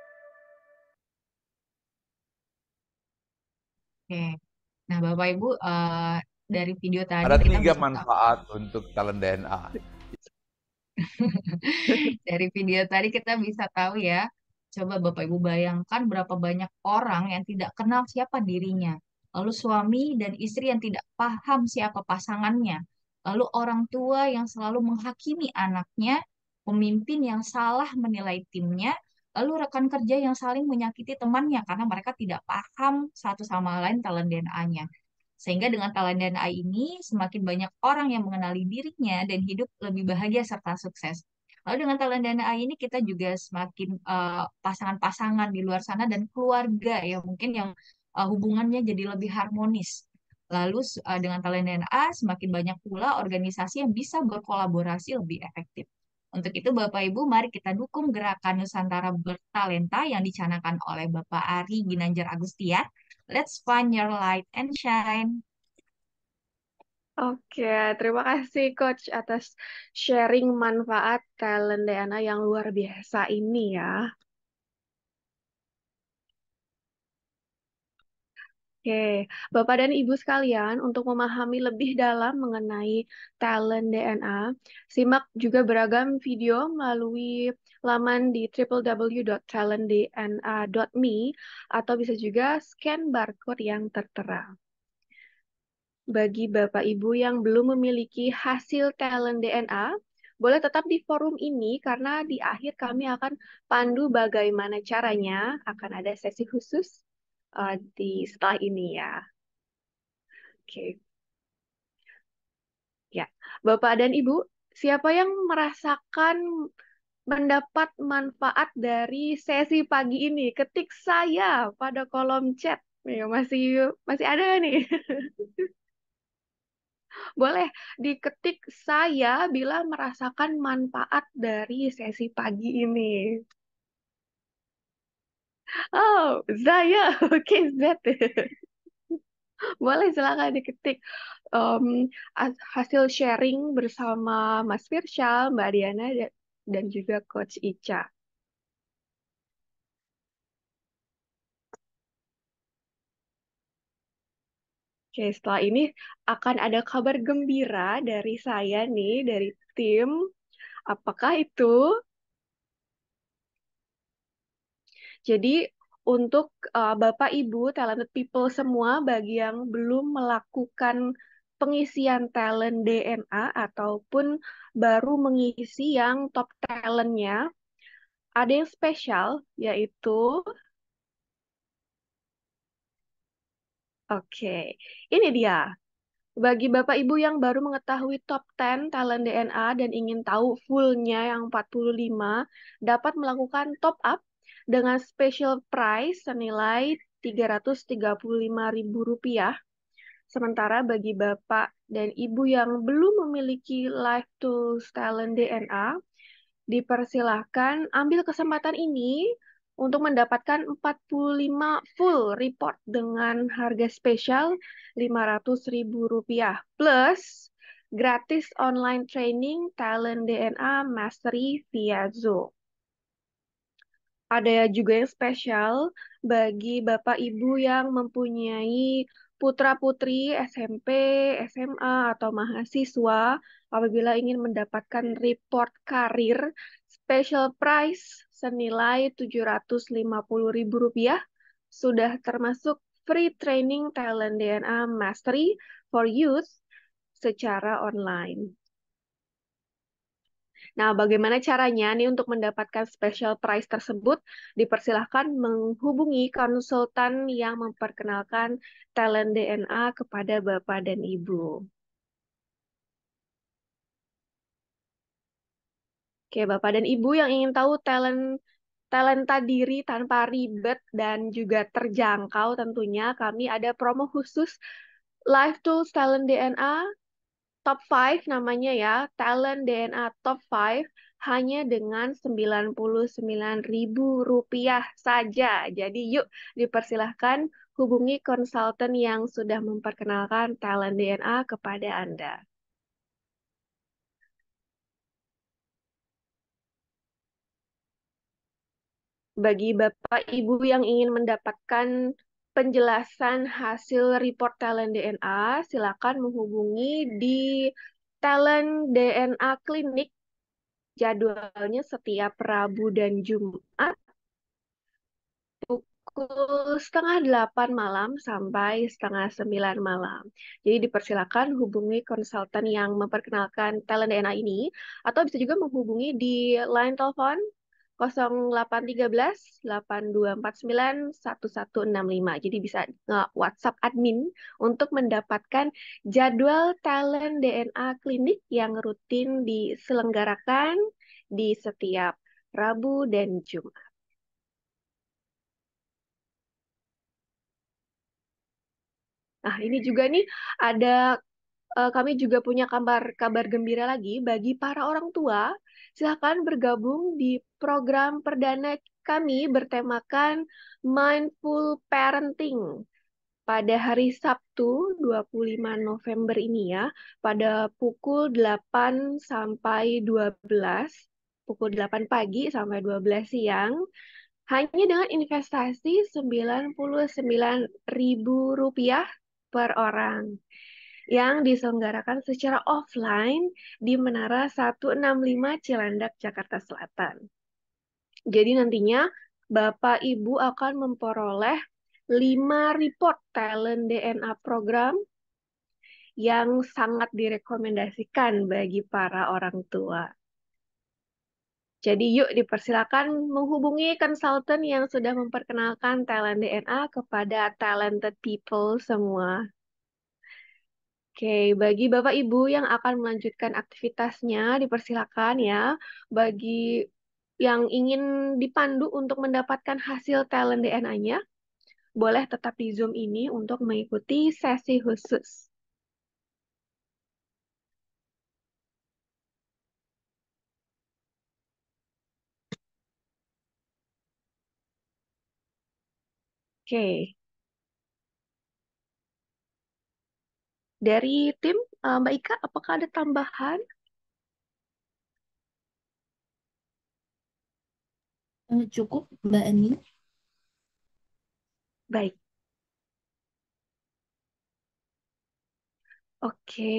Oke. Nah, Bapak Ibu, dari video tadi Ada kita 3 bisa tahu. manfaat untuk talent DNA. Dari video tadi kita bisa tahu ya. Coba Bapak Ibu bayangkan berapa banyak orang yang tidak kenal siapa dirinya. Lalu suami dan istri yang tidak paham siapa pasangannya. Lalu orang tua yang selalu menghakimi anaknya, pemimpin yang salah menilai timnya, lalu rekan kerja yang saling menyakiti temannya karena mereka tidak paham satu sama lain talent DNA-nya. Sehingga dengan talent DNA ini, semakin banyak orang yang mengenali dirinya dan hidup lebih bahagia serta sukses. Lalu dengan talent DNA ini kita juga semakin pasangan-pasangan di luar sana dan keluarga ya mungkin yang hubungannya jadi lebih harmonis. Lalu dengan talent DNA semakin banyak pula organisasi yang bisa berkolaborasi lebih efektif. Untuk itu Bapak Ibu mari kita dukung gerakan Nusantara Bertalenta yang dicanangkan oleh Bapak Ari Ginanjar Agustian. Let's find your light and shine. Oke, terima kasih Coach atas sharing manfaat talent DNA yang luar biasa ini ya. Oke, Bapak dan Ibu sekalian, untuk memahami lebih dalam mengenai talent DNA, simak juga beragam video melalui laman di www.talentdna.me atau bisa juga scan barcode yang tertera. Bagi Bapak Ibu yang belum memiliki hasil talent DNA, boleh tetap di forum ini karena di akhir kami akan pandu bagaimana caranya. Akan ada sesi khusus di setelah ini ya. Oke, ya. Bapak dan Ibu, siapa yang merasakan mendapat manfaat dari sesi pagi ini? Ketik saya pada kolom chat. Ya, masih masih ada nih. Boleh diketik saya bila merasakan manfaat dari sesi pagi ini. Oh, Zaya. Oke, Z. Boleh silakan diketik. Hasil sharing bersama Mas Firsyal, Mbak Diana, dan juga Coach Ica. Oke, setelah ini akan ada kabar gembira dari saya nih, dari tim. Apakah itu? Jadi untuk Bapak Ibu talented people semua bagi yang belum melakukan pengisian talent DNA ataupun baru mengisi yang top talentnya, ada yang spesial yaitu oke, ini dia. Bagi Bapak Ibu yang baru mengetahui top 10 talent DNA dan ingin tahu fullnya yang 45, dapat melakukan top up dengan special price senilai Rp335.000. Sementara bagi Bapak dan Ibu yang belum memiliki Live Tools Talent DNA, dipersilahkan ambil kesempatan ini untuk mendapatkan 45 full report dengan harga spesial Rp500.000 plus gratis online training talent DNA mastery via Zoom. Ada juga yang spesial bagi Bapak Ibu yang mempunyai putra-putri SMP, SMA, atau mahasiswa apabila ingin mendapatkan report karir special price senilai Rp750.000 sudah termasuk free training talent DNA mastery for youth secara online. Nah, bagaimana caranya nih untuk mendapatkan special price tersebut? Dipersilahkan menghubungi konsultan yang memperkenalkan talent DNA kepada Bapak dan Ibu. Oke, Bapak dan Ibu yang ingin tahu talenta diri tanpa ribet dan juga terjangkau tentunya kami ada promo khusus Live Tools Talent DNA Top 5 namanya ya, Talent DNA Top 5 hanya dengan Rp99.000 saja. Jadi yuk dipersilahkan hubungi konsultan yang sudah memperkenalkan Talent DNA kepada Anda. Bagi Bapak Ibu yang ingin mendapatkan penjelasan hasil report Talent DNA, silakan menghubungi di Talent DNA Clinic. Jadwalnya setiap Rabu dan Jumat pukul setengah 8 malam sampai setengah 9 malam. Jadi dipersilakan hubungi konsultan yang memperkenalkan talent DNA ini, atau bisa juga menghubungi di line telepon 0813 8249 1165. Jadi bisa nge-WhatsApp admin untuk mendapatkan jadwal talent DNA klinik yang rutin diselenggarakan di setiap Rabu dan Jumat. Nah, ini juga nih ada kami juga punya kabar gembira lagi bagi para orang tua. Silakan bergabung di program perdana kami bertemakan Mindful Parenting pada hari Sabtu 25 November ini ya, pada pukul 8 sampai 12, pukul 8 pagi sampai 12 siang, hanya dengan investasi Rp99.000 per orang yang diselenggarakan secara offline di Menara 165 Cilandak, Jakarta Selatan. Jadi nantinya Bapak Ibu akan memperoleh 5 report talent DNA program yang sangat direkomendasikan bagi para orang tua. Jadi yuk dipersilakan menghubungi konsultan yang sudah memperkenalkan talent DNA kepada talented people semua. Oke, bagi Bapak Ibu yang akan melanjutkan aktivitasnya, dipersilakan ya. Bagi yang ingin dipandu untuk mendapatkan hasil talent DNA-nya, boleh tetap di Zoom ini untuk mengikuti sesi khusus. Oke, dari tim Mbak Ika, apakah ada tambahan? Cukup, Mbak Ani. Baik, oke.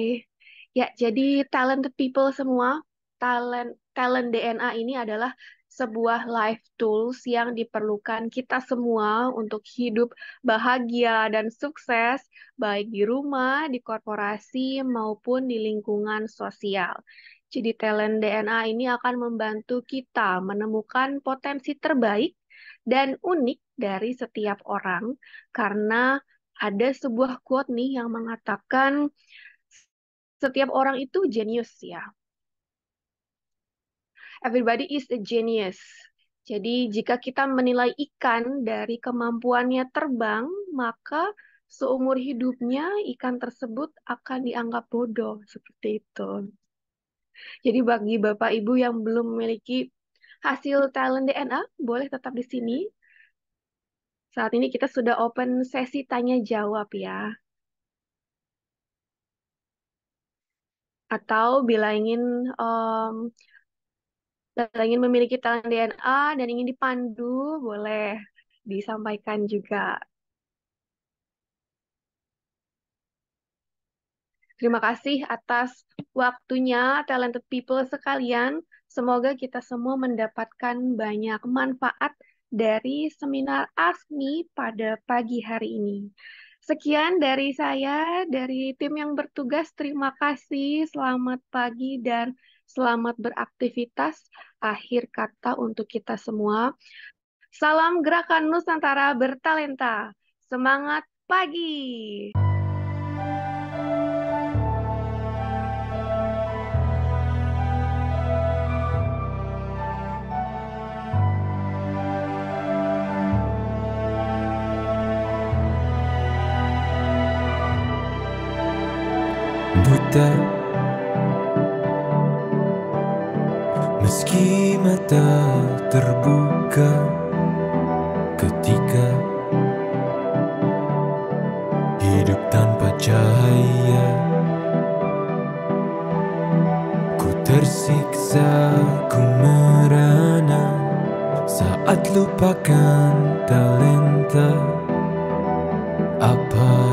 Ya, jadi talented people semua, talent talent DNA ini adalah sebuah life tools yang diperlukan kita semua untuk hidup bahagia dan sukses, baik di rumah, di korporasi, maupun di lingkungan sosial. Jadi talent DNA ini akan membantu kita menemukan potensi terbaik dan unik dari setiap orang, karena ada sebuah quote nih yang mengatakan setiap orang itu jenius ya. Everybody is a genius. Jadi jika kita menilai ikan dari kemampuannya terbang, maka seumur hidupnya ikan tersebut akan dianggap bodoh seperti itu. Jadi bagi Bapak Ibu yang belum memiliki hasil talent DNA, boleh tetap di sini. Saat ini kita sudah open sesi tanya jawab ya. Atau bila ingin memiliki talent DNA dan ingin dipandu, boleh disampaikan juga. Terima kasih atas waktunya, talented people sekalian. Semoga kita semua mendapatkan banyak manfaat dari seminar ASMI pada pagi hari ini. Sekian dari saya, dari tim yang bertugas. Terima kasih, selamat pagi, dan selamat beraktivitas. Akhir kata untuk kita semua. Salam Gerakan Nusantara Bertalenta. Semangat pagi! Buta, meski mata terbuka ketika hidup tanpa cahaya, ku tersiksa, ku merana saat lupakan talenta apa